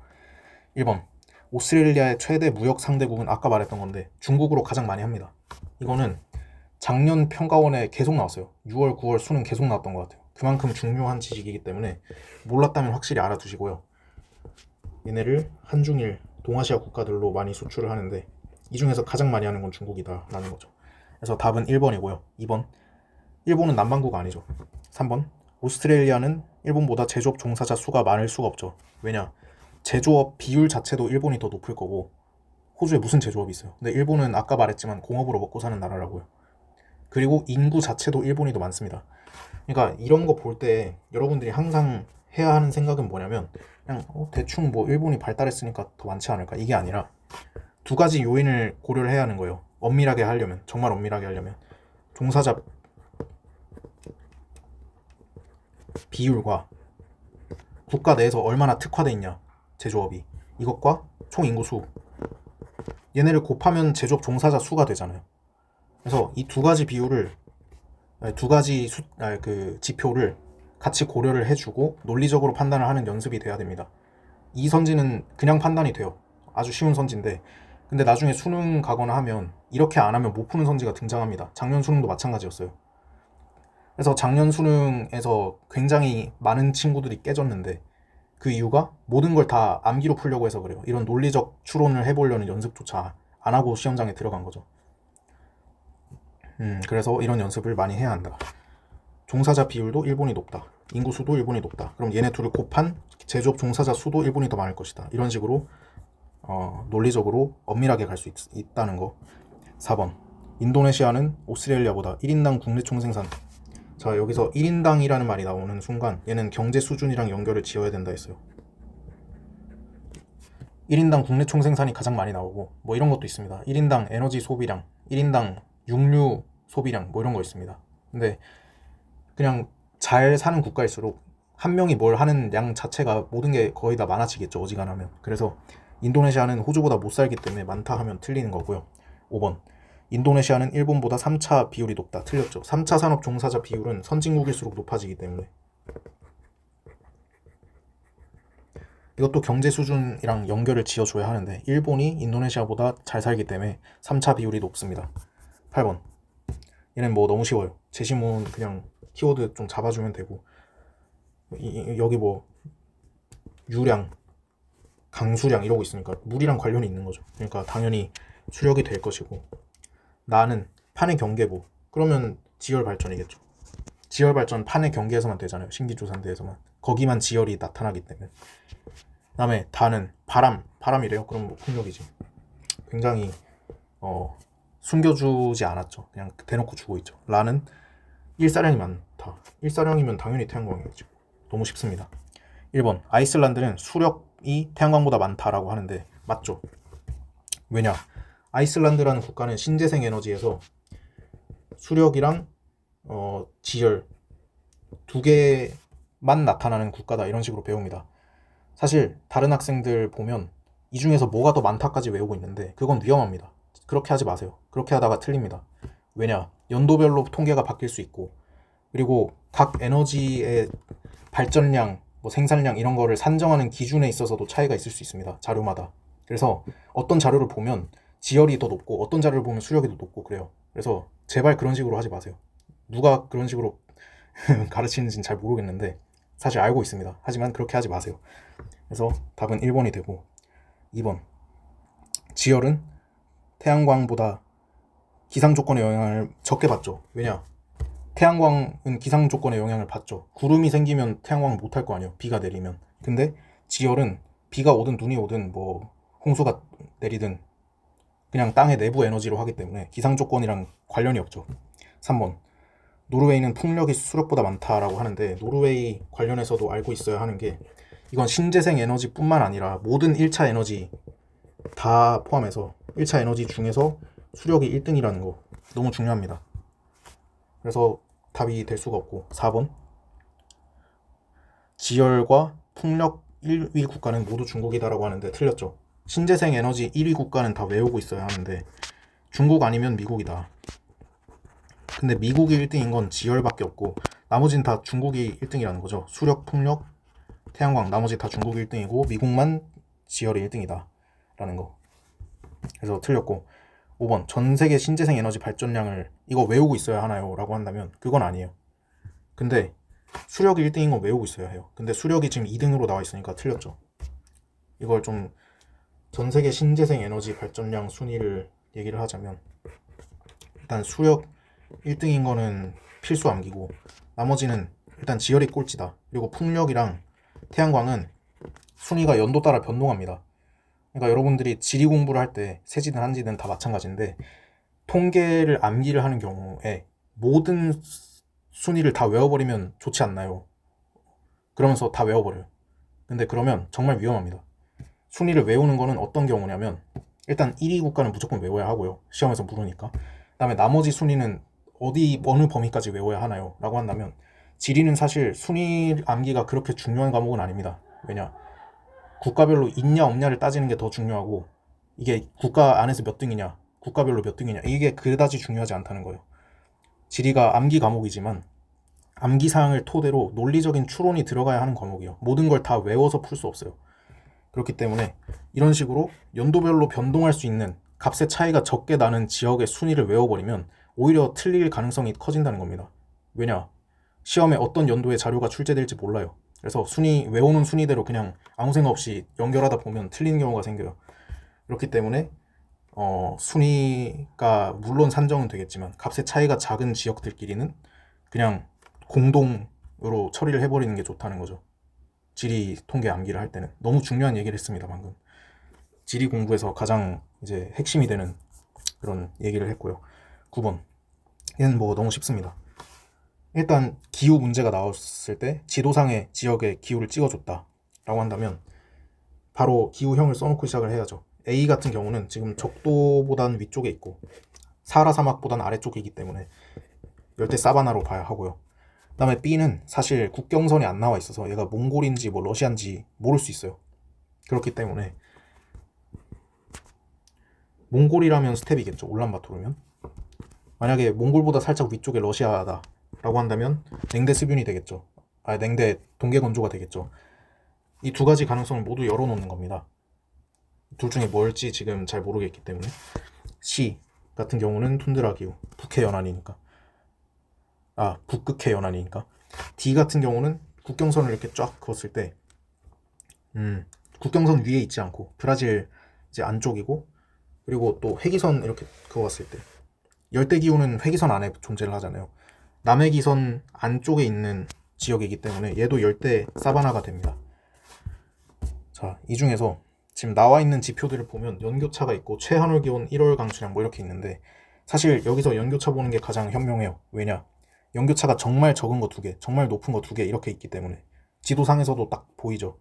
Speaker 1: 1번 오스트레일리아의 최대 무역 상대국은 아까 말했던 건데 중국으로 가장 많이 합니다. 이거는 작년 평가원에 계속 나왔어요. 6월, 9월 수능 계속 나왔던 것 같아요. 그만큼 중요한 지식이기 때문에 몰랐다면 확실히 알아두시고요. 얘네를 한중일, 동아시아 국가들로 많이 수출을 하는데 이 중에서 가장 많이 하는 건 중국이다 라는 거죠. 그래서 답은 1번이고요. 2번 일본은 남반구가 아니죠. 3번 오스트레일리아는 일본보다 제조업 종사자 수가 많을 수가 없죠. 왜냐? 제조업 비율 자체도 일본이 더 높을 거고 호주에 무슨 제조업이 있어요. 근데 일본은 아까 말했지만 공업으로 먹고 사는 나라라고요. 그리고 인구 자체도 일본이 더 많습니다. 그러니까 이런 거 볼 때 여러분들이 항상 해야 하는 생각은 뭐냐면 그냥 대충 뭐 일본이 발달했으니까 더 많지 않을까, 이게 아니라 두 가지 요인을 고려를 해야 하는 거예요. 엄밀하게 하려면, 정말 엄밀하게 하려면 종사자 비율과 국가 내에서 얼마나 특화돼 있냐, 제조업이, 이것과 총 인구 수, 얘네를 곱하면 제조업 종사자 수가 되잖아요. 그래서 이 두 가지 비율을, 두 가지 지표를 같이 고려를 해주고 논리적으로 판단을 하는 연습이 돼야 됩니다. 이 선지는 그냥 판단이 돼요. 아주 쉬운 선지인데 근데 나중에 수능 가거나 하면 이렇게 안 하면 못 푸는 선지가 등장합니다. 작년 수능도 마찬가지였어요. 그래서 작년 수능에서 굉장히 많은 친구들이 깨졌는데 그 이유가 모든 걸 다 암기로 풀려고 해서 그래요. 이런 논리적 추론을 해보려는 연습조차 안 하고 시험장에 들어간 거죠. 그래서 이런 연습을 많이 해야 한다. 종사자 비율도 일본이 높다. 인구수도 일본이 높다. 그럼 얘네 둘을 곱한 제조업 종사자 수도 일본이 더 많을 것이다. 이런 식으로 논리적으로 엄밀하게 갈 수 있다는 거. 4번. 인도네시아는 오스트레일리아보다 1인당 국내 총생산. 자, 여기서 1인당이라는 말이 나오는 순간 얘는 경제 수준이랑 연결을 지어야 된다 했어요. 1인당 국내 총생산이 가장 많이 나오고 뭐 이런 것도 있습니다. 1인당 에너지 소비량, 1인당 육류 소비량 뭐 이런 거 있습니다. 근데 그냥 잘 사는 국가일수록 한 명이 뭘 하는 양 자체가 모든 게 거의 다 많아지겠죠, 어지간하면. 그래서 인도네시아는 호주보다 못 살기 때문에 많다 하면 틀리는 거고요. 5번. 인도네시아는 일본보다 3차 비율이 높다. 틀렸죠. 3차 산업 종사자 비율은 선진국일수록 높아지기 때문에. 이것도 경제 수준이랑 연결을 지어줘야 하는데 일본이 인도네시아보다 잘 살기 때문에 3차 비율이 높습니다. 8번. 얘는 뭐 너무 쉬워요. 제시문 그냥 키워드 좀 잡아주면 되고 여기 뭐 유량, 강수량 이러고 있으니까 물이랑 관련이 있는 거죠. 그러니까 당연히 수력이 될 것이고 나는 판의 경계부 그러면 지열 발전이겠죠. 지열 발전 판의 경계에서만 되잖아요. 신기조산대에서만. 거기만 지열이 나타나기 때문에. 그 다음에 다는 바람이래요. 그럼 뭐 풍력이지. 굉장히 숨겨주지 않았죠. 그냥 대놓고 주고 있죠. 라는 일사량이 많다. 일사량이면 당연히 태양광이겠죠. 너무 쉽습니다. 1번. 아이슬란드는 수력이 태양광보다 많다라고 하는데 맞죠? 왜냐? 아이슬란드라는 국가는 신재생 에너지에서 수력이랑 지열 두 개만 나타나는 국가다 이런 식으로 배웁니다. 사실 다른 학생들 보면 이 중에서 뭐가 더 많다까지 외우고 있는데 그건 위험합니다. 그렇게 하지 마세요. 그렇게 하다가 틀립니다. 왜냐? 연도별로 통계가 바뀔 수 있고 그리고 각 에너지의 발전량, 뭐 생산량 이런 거를 산정하는 기준에 있어서도 차이가 있을 수 있습니다. 자료마다. 그래서 어떤 자료를 보면 지열이 더 높고 어떤 자료를 보면 수력이 더 높고 그래요. 그래서 제발 그런 식으로 하지 마세요. 누가 그런 식으로 가르치는지는 잘 모르겠는데 사실 알고 있습니다. 하지만 그렇게 하지 마세요. 그래서 답은 1번이 되고 2번. 지열은 태양광보다 기상조건의 영향을 적게 받죠. 왜냐? 태양광은 기상조건의 영향을 받죠. 구름이 생기면 태양광 못할 거 아니에요. 비가 내리면. 근데 지열은 비가 오든 눈이 오든 뭐 홍수가 내리든 그냥 땅의 내부 에너지로 하기 때문에 기상조건이랑 관련이 없죠. 3번. 노르웨이는 풍력이 수력보다 많다라고 하는데 노르웨이 관련해서도 알고 있어야 하는 게 이건 신재생 에너지뿐만 아니라 모든 1차 에너지 다 포함해서 1차 에너지 중에서 수력이 1등이라는 거 너무 중요합니다. 그래서 답이 될 수가 없고 4번. 지열과 풍력 1위 국가는 모두 중국이다라고 하는데 틀렸죠. 신재생 에너지 1위 국가는 다 외우고 있어야 하는데 중국 아니면 미국이다. 근데 미국이 1등인 건 지열밖에 없고 나머지는 다 중국이 1등이라는 거죠. 수력, 풍력, 태양광 나머지 다 중국이 1등이고 미국만 지열이 1등이다 라는 거. 그래서 틀렸고 5번. 전 세계 신재생 에너지 발전량을 이거 외우고 있어야 하나요? 라고 한다면 그건 아니에요. 근데 수력이 1등인 건 외우고 있어야 해요. 근데 수력이 지금 2등으로 나와 있으니까 틀렸죠. 이걸 좀 전 세계 신재생 에너지 발전량 순위를 얘기를 하자면 일단 수력 1등인 거는 필수 암기고 나머지는 일단 지열이 꼴찌다. 그리고 풍력이랑 태양광은 순위가 연도 따라 변동합니다. 그러니까 여러분들이 지리 공부를 할 때 세지든 한지든 다 마찬가지인데 통계를 암기를 하는 경우에 모든 순위를 다 외워버리면 좋지 않나요? 그러면서 다 외워버려요. 근데 그러면 정말 위험합니다. 순위를 외우는 거는 어떤 경우냐면 일단 1위 국가는 무조건 외워야 하고요. 시험에서 물으니까. 그 다음에 나머지 순위는 어느 범위까지 외워야 하나요? 라고 한다면 지리는 사실 순위 암기가 그렇게 중요한 과목은 아닙니다. 왜냐? 국가별로 있냐 없냐를 따지는 게 더 중요하고 이게 국가 안에서 몇 등이냐 국가별로 몇 등이냐 이게 그다지 중요하지 않다는 거예요. 지리가 암기 과목이지만 암기 사항을 토대로 논리적인 추론이 들어가야 하는 과목이에요. 모든 걸 다 외워서 풀 수 없어요. 그렇기 때문에 이런 식으로 연도별로 변동할 수 있는 값의 차이가 적게 나는 지역의 순위를 외워버리면 오히려 틀릴 가능성이 커진다는 겁니다. 왜냐? 시험에 어떤 연도에 자료가 출제될지 몰라요. 그래서 외우는 순위대로 그냥 아무 생각 없이 연결하다 보면 틀리는 경우가 생겨요. 그렇기 때문에 순위가 물론 산정은 되겠지만 값의 차이가 작은 지역들끼리는 그냥 공동으로 처리를 해버리는 게 좋다는 거죠. 지리 통계 암기를 할 때는. 너무 중요한 얘기를 했습니다, 방금. 지리 공부에서 가장 이제 핵심이 되는 그런 얘기를 했고요. 9번. 얘는 뭐 너무 쉽습니다. 일단 기후 문제가 나왔을 때 지도상의 지역의 기후를 찍어줬다 라고 한다면 바로 기후형을 써놓고 시작을 해야죠. A 같은 경우는 지금 적도보단 위쪽에 있고 사하라 사막보단 아래쪽이기 때문에 열대 사바나로 봐야 하고요. 그 다음에 B는 사실 국경선이 안 나와 있어서 얘가 몽골인지 뭐 러시아인지 모를 수 있어요. 그렇기 때문에 몽골이라면 스텝이겠죠. 울란바토르면. 만약에 몽골보다 살짝 위쪽에 러시아다 라고 한다면 냉대 습윤이 되겠죠. 냉대 동계 건조가 되겠죠. 이 두 가지 가능성을 모두 열어놓는 겁니다. 둘 중에 뭘지 지금 잘 모르겠기 때문에. C 같은 경우는 툰드라 기후, 북해 연안이니까. 북극해 연안이니까. D 같은 경우는 국경선을 이렇게 쫙 그었을 때 국경선 위에 있지 않고 브라질 이제 안쪽이고, 그리고 또 회기선 이렇게 그었을 때 열대기후는 회기선 안에 존재를 하잖아요. 남해기선 안쪽에 있는 지역이기 때문에 얘도 열대 사바나가 됩니다. 자, 이 중에서 지금 나와 있는 지표들을 보면 연교차가 있고 최하늘 기온, 1월 강수량 뭐 이렇게 있는데 사실 여기서 연교차 보는 게 가장 현명해요. 왜냐? 연교차가 정말 적은 거 2개, 정말 높은 거 2개 이렇게 있기 때문에 지도상에서도 딱 보이죠.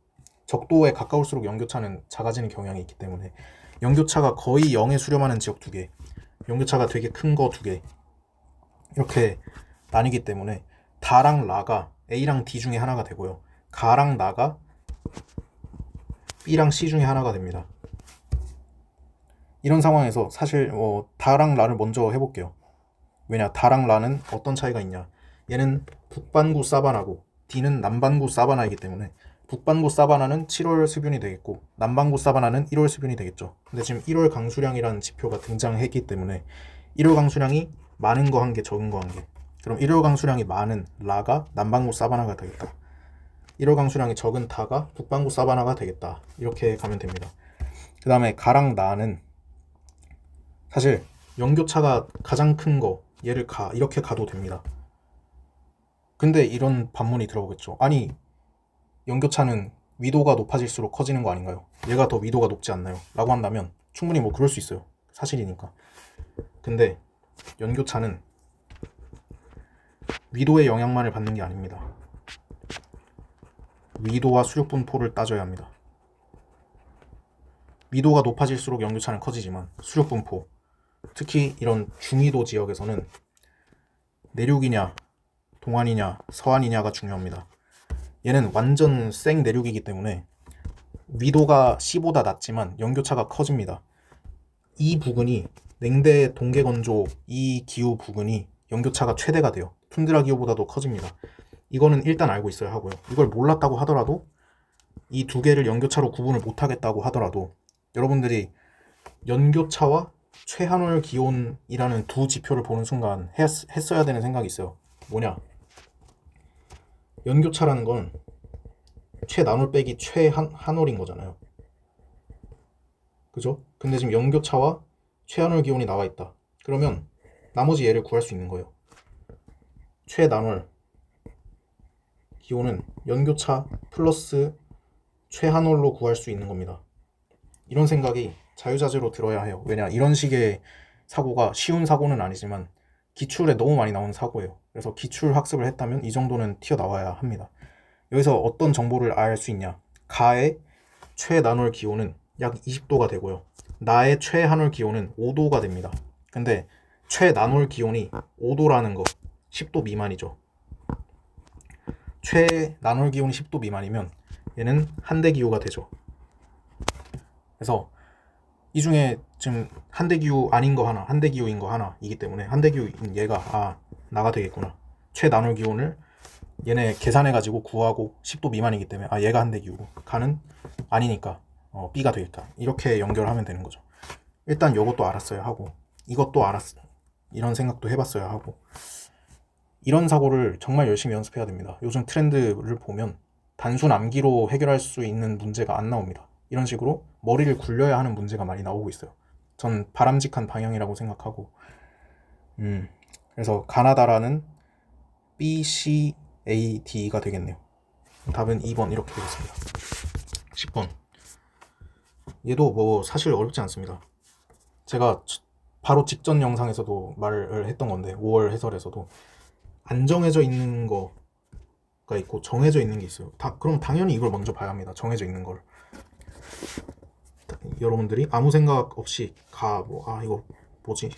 Speaker 1: 적도에 가까울수록 연교차는 작아지는 경향이 있기 때문에 연교차가 거의 0에 수렴하는 지역 2개, 연교차가 되게 큰 거 2개 이렇게 나뉘기 때문에 다랑 라가 A랑 D 중에 하나가 되고요. 가랑 나가 B랑 C 중에 하나가 됩니다. 이런 상황에서 사실 다랑 라를 먼저 해볼게요. 왜냐? 다랑 라는 어떤 차이가 있냐? 얘는 북반구 사바나고 D는 남반구 사바나이기 때문에 북반구 사바나는 7월 수변이 되겠고 남반구 사바나는 1월 수변이 되겠죠. 근데 지금 1월 강수량이라는 지표가 등장했기 때문에 1월 강수량이 많은 거 한 개, 적은 거 한 개. 그럼 1월 강수량이 많은 라가 남반구 사바나가 되겠다. 1월 강수량이 적은 다가 북반구 사바나가 되겠다. 이렇게 가면 됩니다. 그 다음에 가랑 나는 사실 연교차가 가장 큰 거 얘를 이렇게 가도 됩니다. 근데 이런 반문이 들어오겠죠. 아니, 연교차는 위도가 높아질수록 커지는 거 아닌가요? 얘가 더 위도가 높지 않나요? 라고 한다면 충분히 뭐 그럴 수 있어요. 사실이니까. 근데 연교차는 위도의 영향만을 받는 게 아닙니다. 위도와 수력분포를 따져야 합니다. 위도가 높아질수록 연교차는 커지지만 수력분포, 특히 이런 중위도 지역에서는 내륙이냐 동안이냐 서안이냐가 중요합니다. 얘는 완전 생 내륙이기 때문에 위도가 C보다 낮지만 연교차가 커집니다. 이 부근이 냉대 동계건조 이 기후 부근이 연교차가 최대가 돼요. 툰드라 기후보다도 커집니다. 이거는 일단 알고 있어야 하고요. 이걸 몰랐다고 하더라도 이 2개를 연교차로 구분을 못하겠다고 하더라도 여러분들이 연교차와 최하늘 기온이라는 두 지표를 보는 순간 했어야 되는 생각이 있어요. 뭐냐? 연교차라는 건 최나놀 빼기 최하늘인 거잖아요. 그죠? 근데 지금 연교차와 최하늘 기온이 나와 있다. 그러면 나머지 얘를 구할 수 있는 거예요. 최나놀 기온은 연교차 플러스 최하늘로 구할 수 있는 겁니다. 이런 생각이 자유자재로 들어야 해요. 왜냐? 이런 식의 사고가 쉬운 사고는 아니지만 기출에 너무 많이 나오는 사고예요. 그래서 기출 학습을 했다면 이 정도는 튀어나와야 합니다. 여기서 어떤 정보를 알 수 있냐? 가의 최나놀 기온은 약 20도가 되고요. 나의 최하늘 기온은 5도가 됩니다. 근데 최나놀 기온이 5도라는 거 10도 미만이죠. 최나놀 기온이 10도 미만이면 얘는 한대기후가 되죠. 그래서 이 중에 지금 한대기후 아닌 거 하나, 한대기후인 거 하나이기 때문에 한대기후인 얘가 나가 되겠구나. 최나놀 기온을 얘네 계산해가지고 구하고 10도 미만이기 때문에 얘가 한대기후고 가는 아니니까 B가 되겠다. 이렇게 연결하면 되는 거죠. 일단 이것도 알았어야 하고 이것도 알았어. 이런 생각도 해봤어야 하고 이런 사고를 정말 열심히 연습해야 됩니다. 요즘 트렌드를 보면 단순 암기로 해결할 수 있는 문제가 안 나옵니다. 이런 식으로 머리를 굴려야 하는 문제가 많이 나오고 있어요. 전 바람직한 방향이라고 생각하고 그래서 가나다라는 BCAD가 되겠네요. 답은 2번 이렇게 되겠습니다. 10번 얘도 뭐 사실 어렵지 않습니다. 제가 바로 직전 영상에서도 말을 했던 건데 5월 해설에서도 안 정해져 있는 거가 있고 정해져 있는 게 있어요. 그럼 당연히 이걸 먼저 봐야 합니다. 정해져 있는 걸. 여러분들이 아무 생각 없이 이거 뭐지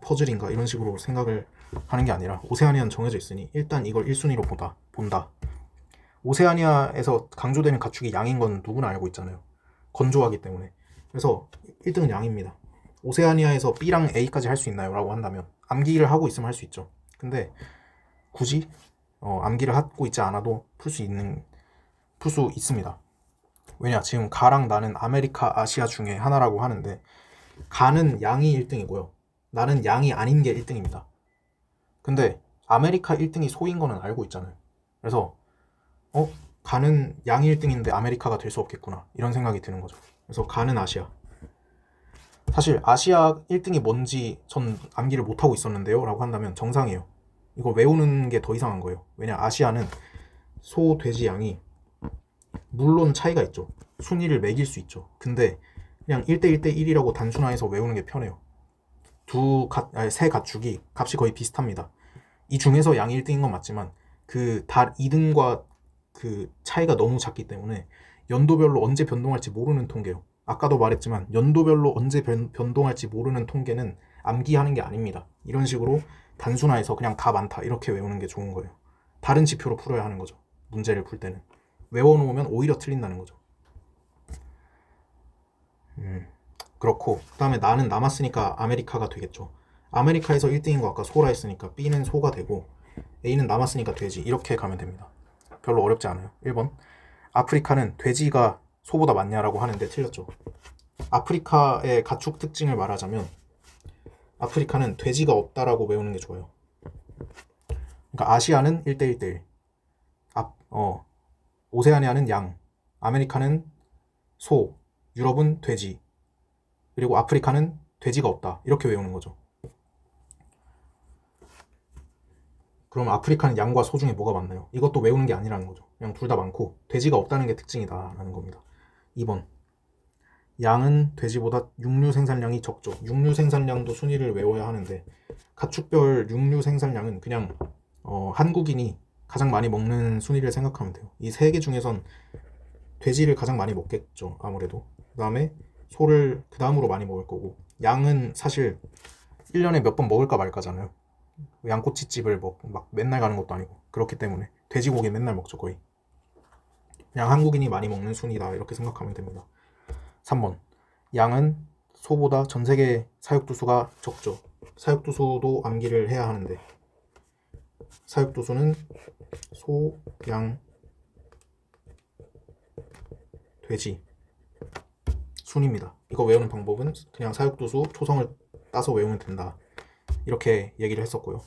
Speaker 1: 퍼즐인가 이런 식으로 생각을 하는 게 아니라 오세아니아는 정해져 있으니 일단 이걸 1순위로 본다. 오세아니아에서 강조되는 가축이 양인 건 누구나 알고 있잖아요. 건조하기 때문에. 그래서 1등은 양입니다. 오세아니아에서 B랑 A까지 할 수 있나요? 라고 한다면 암기를 하고 있으면 할 수 있죠. 근데 굳이 암기를 하고 있지 않아도 풀 수 있습니다. 왜냐? 지금 가랑 나는 아메리카, 아시아 중에 하나라고 하는데 가는 양이 1등이고요. 나는 양이 아닌 게 1등입니다. 근데 아메리카 1등이 소인 거는 알고 있잖아요. 그래서 가는 양이 1등인데 아메리카가 될 수 없겠구나 이런 생각이 드는 거죠. 그래서 가는 아시아. 사실 아시아 1등이 뭔지 전 암기를 못하고 있었는데요 라고 한다면 정상이에요. 이걸 외우는 게 더 이상한 거예요. 왜냐? 아시아는 소, 돼지 양이 물론 차이가 있죠. 순위를 매길 수 있죠. 근데 그냥 1대 1대 1이라고 단순화해서 외우는 게 편해요. 세 가축이 값이 거의 비슷합니다. 이 중에서 양이 1등인 건 맞지만 그 2등과 그 차이가 너무 작기 때문에 연도별로 언제 변동할지 모르는 통계요. 아까도 말했지만 연도별로 언제 변동할지 모르는 통계는 암기하는 게 아닙니다. 이런 식으로 단순화해서 그냥 다 많다 이렇게 외우는 게 좋은 거예요. 다른 지표로 풀어야 하는 거죠. 문제를 풀 때는. 외워놓으면 오히려 틀린다는 거죠. 그렇고 그 다음에 나는 남았으니까 아메리카가 되겠죠. 아메리카에서 1등인 거 아까 소라 했으니까 B는 소가 되고 A는 남았으니까 돼지 이렇게 가면 됩니다. 별로 어렵지 않아요. 1번 아프리카는 돼지가 소보다 많냐라고 하는데 틀렸죠. 아프리카의 가축 특징을 말하자면 아프리카는 돼지가 없다라고 외우는 게 좋아요. 그러니까 아시아는 1대 1대 1 오세아니아는 양, 아메리카는 소, 유럽은 돼지, 그리고 아프리카는 돼지가 없다 이렇게 외우는 거죠. 그럼 아프리카는 양과 소 중에 뭐가 많나요? 이것도 외우는 게 아니라는 거죠. 그냥 둘 다 많고 돼지가 없다는 게 특징이다 라는 겁니다. 2번 양은 돼지보다 육류 생산량이 적죠. 육류 생산량도 순위를 외워야 하는데 가축별 육류 생산량은 그냥 한국인이 가장 많이 먹는 순위를 생각하면 돼요. 이 세 개 중에선 돼지를 가장 많이 먹겠죠. 아무래도. 그 다음에 소를 그 다음으로 많이 먹을 거고 양은 사실 1년에 몇 번 먹을까 말까잖아요. 양꼬치집을 막 맨날 가는 것도 아니고 그렇기 때문에 돼지고기 맨날 먹죠 거의. 그냥 한국인이 많이 먹는 순위다 이렇게 생각하면 됩니다. 3번 양은 소보다 전세계 사육두수가 적죠. 사육두수도 암기를 해야 하는데 사육두수는 소, 양, 돼지 순입니다. 이거 외우는 방법은 그냥 사육두수 초성을 따서 외우면 된다 이렇게 얘기를 했었고요.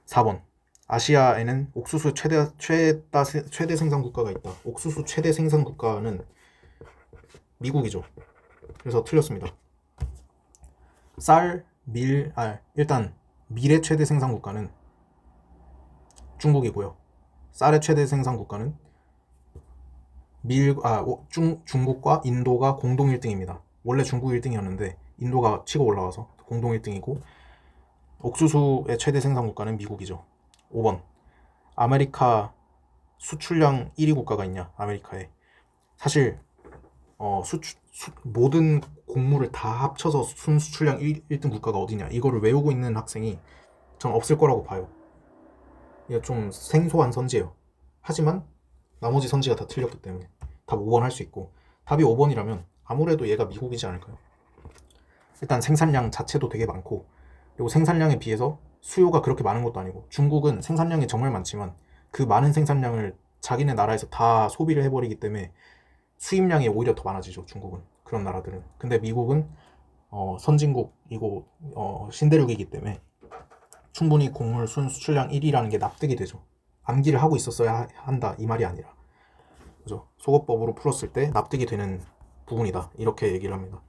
Speaker 1: 4번 아시아에는 옥수수 최대 생산 국가가 있다. 옥수수 최대 생산 국가는 미국이죠. 그래서 틀렸습니다. 일단 밀의 최대 생산 국가는 중국이고요. 쌀의 최대 생산 국가는 중국과 인도가 공동 1등입니다. 원래 중국 1등이었는데 인도가 치고 올라와서 공동 1등이고 옥수수의 최대 생산 국가는 미국이죠. 5번 아메리카 수출량 1위 국가가 있냐? 아메리카에 사실 모든 곡물을 다 합쳐서 순수출량 1등 국가가 어디냐 이거를 외우고 있는 학생이 전 없을 거라고 봐요. 이게 좀 생소한 선지예요. 하지만 나머지 선지가 다 틀렸기 때문에 답 5번 할 수 있고 답이 5번이라면 아무래도 얘가 미국이지 않을까요? 일단 생산량 자체도 되게 많고 그리고 생산량에 비해서 수요가 그렇게 많은 것도 아니고 중국은 생산량이 정말 많지만 그 많은 생산량을 자기네 나라에서 다 소비를 해버리기 때문에 수입량이 오히려 더 많아지죠. 중국은. 그런 나라들은. 근데 미국은 선진국이고 신대륙이기 때문에 충분히 곡물 순수출량 1위라는 게 납득이 되죠. 암기를 하고 있었어야 한다 이 말이 아니라, 그죠? 소거법으로 풀었을 때 납득이 되는 부분이다 이렇게 얘기를 합니다.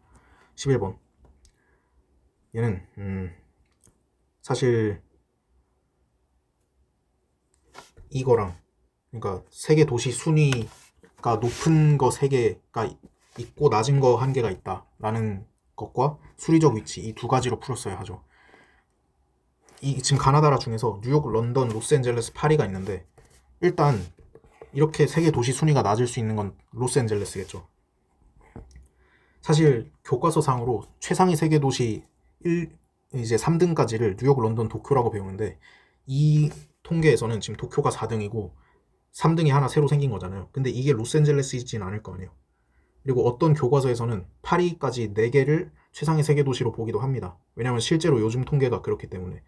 Speaker 1: 11번 얘는 사실 이거랑, 그러니까 세계 도시 순위가 높은 거 3개가 있고 낮은 거 1개가 있다라는 것과 수리적 위치 이 두 가지로 풀었어야 하죠. 지금 가나다라 중에서 뉴욕, 런던, 로스앤젤레스, 파리가 있는데 일단 이렇게 세계 도시 순위가 낮을 수 있는 건 로스앤젤레스겠죠. 사실 교과서상으로 최상위 세계 도시 이제 3등까지를 뉴욕, 런던, 도쿄라고 배우는데 이 통계에서는 지금 도쿄가 4등이고 3등이 하나 새로 생긴 거잖아요. 근데 이게 로스앤젤레스이진 않을 거 아니에요. 그리고 어떤 교과서에서는 파리까지 4개를 최상위 세계 도시로 보기도 합니다. 왜냐하면 실제로 요즘 통계가 그렇기 때문에.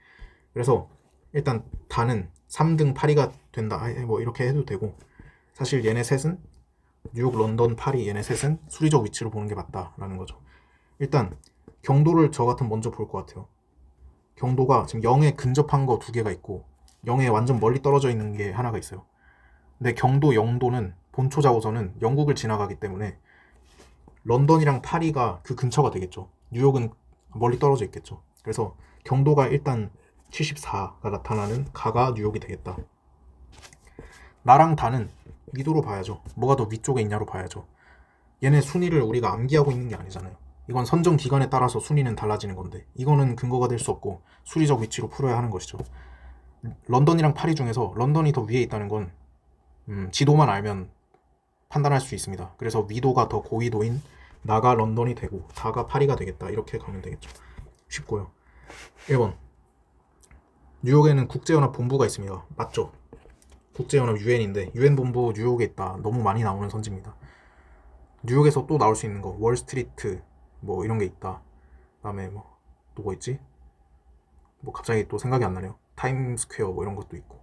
Speaker 1: 그래서 일단 다는 3등 파리가 된다 뭐 이렇게 해도 되고, 사실 얘네 셋은 뉴욕, 런던, 파리 얘네 셋은 수리적 위치로 보는 게 맞다라는 거죠. 일단 경도를 저 같으면 먼저 볼 것 같아요. 경도가 지금 0에 근접한 거 2개가 있고 0에 완전 멀리 떨어져 있는 게 하나가 있어요. 근데 경도 0도는 본초 자오선은 영국을 지나가기 때문에 런던이랑 파리가 그 근처가 되겠죠. 뉴욕은 멀리 떨어져 있겠죠. 그래서 경도가 일단 74가 나타나는 가가 뉴욕이 되겠다. 나랑 다는 위도로 봐야죠. 뭐가 더 위쪽에 있냐로 봐야죠. 얘네 순위를 우리가 암기하고 있는 게 아니잖아요. 이건 선정 기간에 따라서 순위는 달라지는 건데 이거는 근거가 될 수 없고 수리적 위치로 풀어야 하는 것이죠. 런던이랑 파리 중에서 런던이 더 위에 있다는 건 지도만 알면 판단할 수 있습니다. 그래서 위도가 더 고위도인 나가 런던이 되고 다가 파리가 되겠다 이렇게 가면 되겠죠. 쉽고요. 1번 뉴욕에는 국제연합 본부가 있습니다. 맞죠? 국제연합 UN인데 UN 본부 뉴욕에 있다. 너무 많이 나오는 선지입니다. 뉴욕에서 또 나올 수 있는 거 월스트리트 뭐 이런 게 있다. 그다음에 또 뭐 있지? 뭐 갑자기 또 생각이 안 나네요. 타임스퀘어 뭐 이런 것도 있고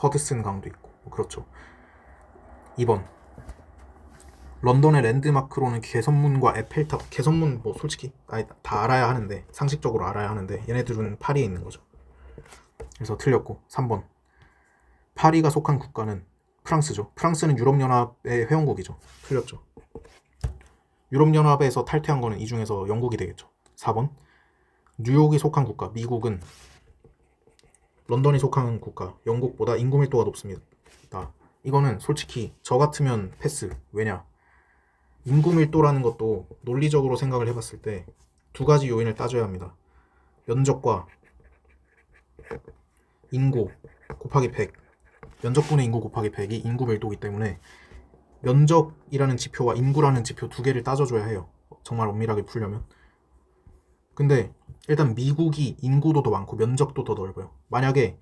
Speaker 1: 허드슨 강도 있고 그렇죠. 2번 런던의 랜드마크로는 개선문과 에펠탑, 개선문 뭐 솔직히 다 알아야 하는데 상식적으로 알아야 하는데 얘네들은 파리에 있는 거죠. 그래서 틀렸고 3번 파리가 속한 국가는 프랑스죠. 프랑스는 유럽연합의 회원국이죠. 틀렸죠. 유럽연합에서 탈퇴한 거는 이 중에서 영국이 되겠죠. 4번 뉴욕이 속한 국가 미국은 런던이 속한 국가 영국보다 인구 밀도가 높습니다. 이거는 솔직히 저 같으면 패스. 왜냐? 인구 밀도라는 것도 논리적으로 생각을 해봤을 때 2가지 요인을 따져야 합니다. 면적과 인구 곱하기 100, 면적분의 인구 곱하기 100이 인구 밀도이기 때문에 면적이라는 지표와 인구라는 지표 2개를 따져줘야 해요. 정말 엄밀하게 풀려면. 근데 일단 미국이 인구도 더 많고 면적도 더 넓어요. 만약에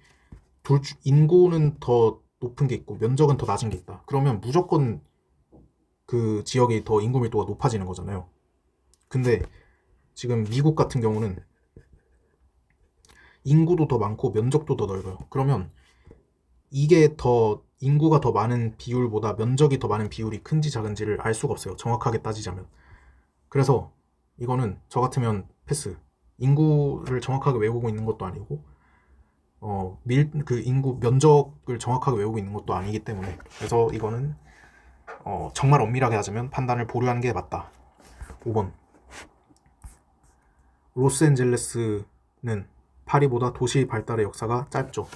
Speaker 1: 인구는 더 높은 게 있고 면적은 더 낮은 게 있다. 그러면 무조건 그 지역이 더 인구 밀도가 높아지는 거잖아요. 근데 지금 미국 같은 경우는 인구도 더 많고 면적도 더 넓어요. 그러면 이게 더 인구가 더 많은 비율보다 면적이 더 많은 비율이 큰지 작은지를 알 수가 없어요. 정확하게 따지자면. 그래서 이거는 저 같으면 패스. 인구를 정확하게 외우고 있는 것도 아니고 인구 면적을 정확하게 외우고 있는 것도 아니기 때문에 그래서 이거는 정말 엄밀하게 하자면 판단을 보류하는 게 맞다. 5번 로스앤젤레스는 파리보다 도시 발달의 역사가 짧죠.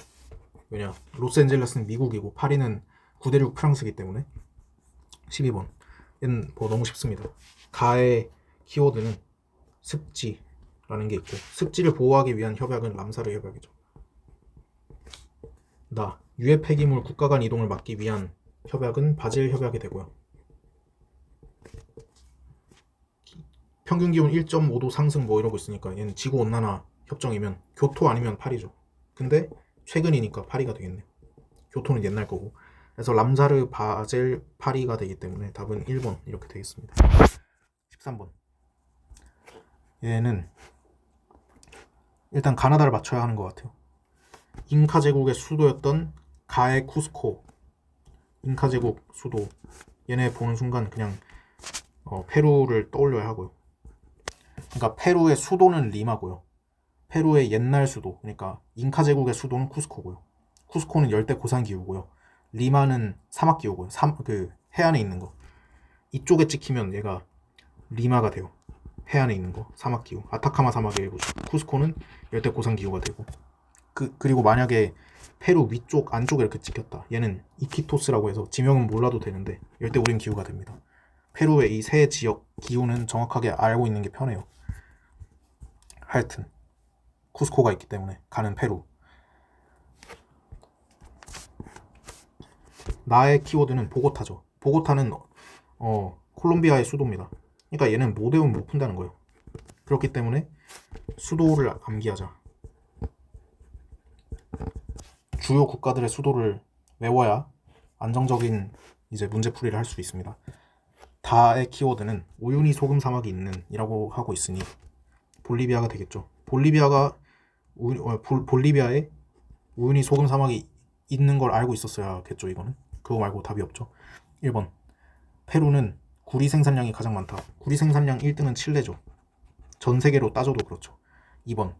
Speaker 1: 왜냐? 로스앤젤레스는 미국이고 파리는 구대륙 프랑스이기 때문에. 12번 얘는 뭐 너무 쉽습니다. 가의 키워드는 습지라는 게 있고 습지를 보호하기 위한 협약은 람사르 협약이죠. 유해 폐기물 국가 간 이동을 막기 위한 협약은 바젤 협약이 되고요. 평균 기온 1.5도 상승 뭐 이러고 있으니까 얘는 지구온난화 협정이면 교토 아니면 파리죠. 근데 최근이니까 파리가 되겠네요. 교토는 옛날 거고. 그래서 람사르, 바젤, 파리가 되기 때문에 답은 1번 이렇게 되겠습니다. 13번 얘는 일단 가나다를 맞춰야 하는 것 같아요. 잉카 제국의 수도였던 가에 쿠스코 잉카 제국 수도 얘네 보는 순간 그냥 페루를 떠올려야 하고요. 그러니까 페루의 수도는 리마고요. 페루의 옛날 수도, 그러니까 잉카 제국의 수도는 쿠스코고요. 쿠스코는 열대 고산 기후고요. 리마는 사막 기후고요. 그 해안에 있는 거. 이쪽에 찍히면 얘가 리마가 돼요. 해안에 있는 거, 사막 기후. 아타카마 사막의 일부죠. 쿠스코는 열대 고산 기후가 되고. 그리고 만약에 페루 위쪽, 안쪽에 이렇게 찍혔다. 얘는 이키토스라고 해서 지명은 몰라도 되는데 열대 우림 기후가 됩니다. 페루의 이 세 지역 기후는 정확하게 알고 있는 게 편해요. 하여튼 쿠스코가 있기 때문에 가는 페루. 나의 키워드는 보고타죠. 보고타는 콜롬비아의 수도입니다. 그러니까 얘는 못 외우면 못 푼다는 거예요. 그렇기 때문에 수도를 암기하자. 주요 국가들의 수도를 외워야 안정적인 이제 문제풀이를 할 수 있습니다. 다의 키워드는 우유니 소금 사막이 있는 이라고 하고 있으니 볼리비아가 되겠죠. 볼리비아에 우유니 소금 사막이 있는 걸 알고 있었어야겠죠. 이거는 그거 말고 답이 없죠. 1번 페루는 구리 생산량이 가장 많다. 구리 생산량 1등은 칠레죠. 전 세계로 따져도 그렇죠. 2번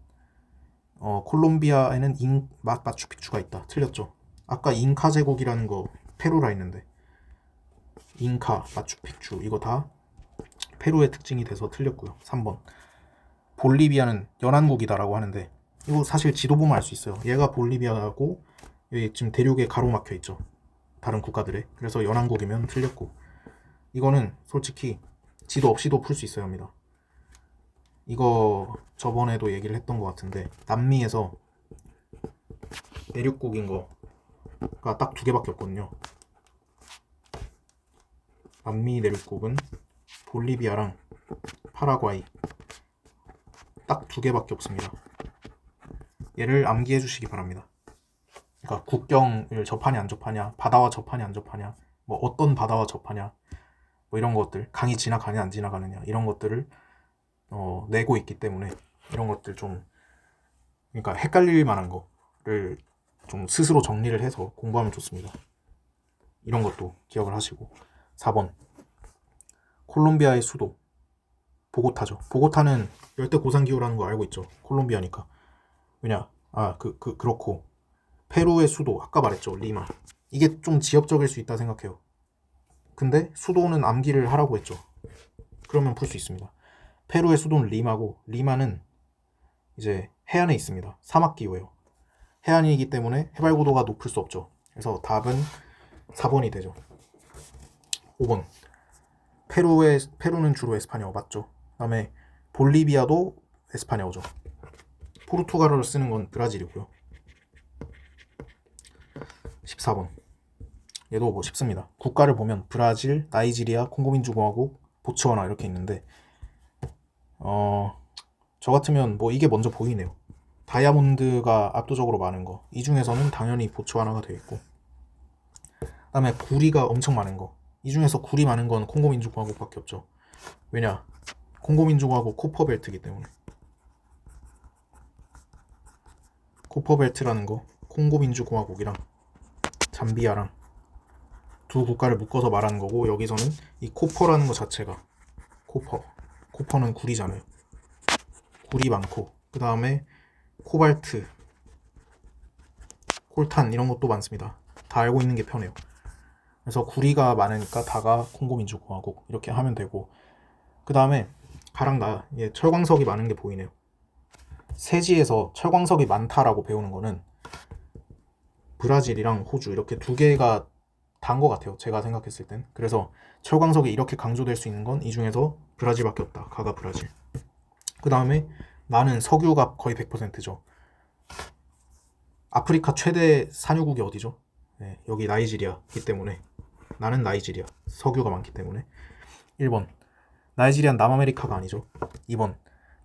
Speaker 1: 콜롬비아에는 마추픽추가 있다. 틀렸죠. 아까 잉카 제국이라는 거 페루라 했는데 잉카, 마추픽추 이거 다 페루의 특징이 돼서 틀렸고요. 3번 볼리비아는 연안국이다라고 하는데 이거 사실 지도 보면 알 수 있어요. 얘가 볼리비아고 여기 지금 대륙에 가로막혀 있죠. 다른 국가들에. 그래서 연안국이면 틀렸고 이거는 솔직히 지도 없이도 풀 수 있어야 합니다. 이거 저번에도 얘기를 했던 것 같은데 남미에서 내륙국인 거가 딱 2개밖에 없거든요. 남미 내륙국은 볼리비아랑 파라과이 딱 2개밖에 없습니다. 얘를 암기해 주시기 바랍니다. 그러니까 국경을 접하냐 안 접하냐, 바다와 접하냐 안 접하냐, 뭐 어떤 바다와 접하냐, 뭐 이런 것들, 강이 지나가냐 안 지나가느냐 이런 것들을 내고 있기 때문에 이런 것들 좀 그러니까 헷갈릴 만한 거를 좀 스스로 정리를 해서 공부하면 좋습니다. 이런 것도 기억을 하시고 4번 콜롬비아의 수도 보고타죠. 보고타는 열대 고산기후라는 거 알고 있죠. 콜롬비아니까. 왜냐? 그렇고 페루의 수도 아까 말했죠. 리마. 이게 좀 지역적일 수 있다 생각해요. 근데 수도는 암기를 하라고 했죠. 그러면 풀 수 있습니다. 페루의 수도는 리마고 리마는 이제 해안에 있습니다. 사막 기후예요. 해안이기 때문에 해발 고도가 높을 수 없죠. 그래서 답은 4번이 되죠. 5번 페루는 주로 에스파냐어 맞죠. 그다음에 볼리비아도 에스파냐어죠. 포르투갈어를 쓰는 건 브라질이고요. 14번 얘도 뭐 쉽습니다. 국가를 보면 브라질, 나이지리아, 콩고민주공화국, 보츠와나 이렇게 있는데 저 같으면 뭐 이게 먼저 보이네요. 다이아몬드가 압도적으로 많은 거. 이 중에서는 당연히 보츠와나가 되겠고 그다음에 구리가 엄청 많은 거. 이 중에서 구리 많은 건 콩고민주공화국밖에 없죠. 왜냐? 콩고민주공화국 코퍼벨트이기 때문에. 코퍼벨트라는 거 콩고민주공화국이랑 잠비아랑 두 국가를 묶어서 말하는 거고 여기서는 이 코퍼라는 거 자체가 코퍼는 구리잖아요. 구리 많고 그 다음에 코발트, 콜탄 이런 것도 많습니다. 다 알고 있는 게 편해요. 그래서 구리가 많으니까 다가 콩고민주공화국 이렇게 하면 되고 그 다음에 가랑 철광석이 많은 게 보이네요. 세지에서 철광석이 많다라고 배우는 거는 브라질이랑 호주 이렇게 2개가 단 것 같아요. 제가 생각했을 땐. 그래서 철광석이 이렇게 강조될 수 있는 건 이 중에서 브라질밖에 없다. 가가 브라질. 그 다음에 나는 석유가 거의 100%죠. 아프리카 최대 산유국이 어디죠? 네, 여기 나이지리아이기 때문에 나는 나이지리아. 석유가 많기 때문에 1번 나이지리아는 남아메리카가 아니죠. 2번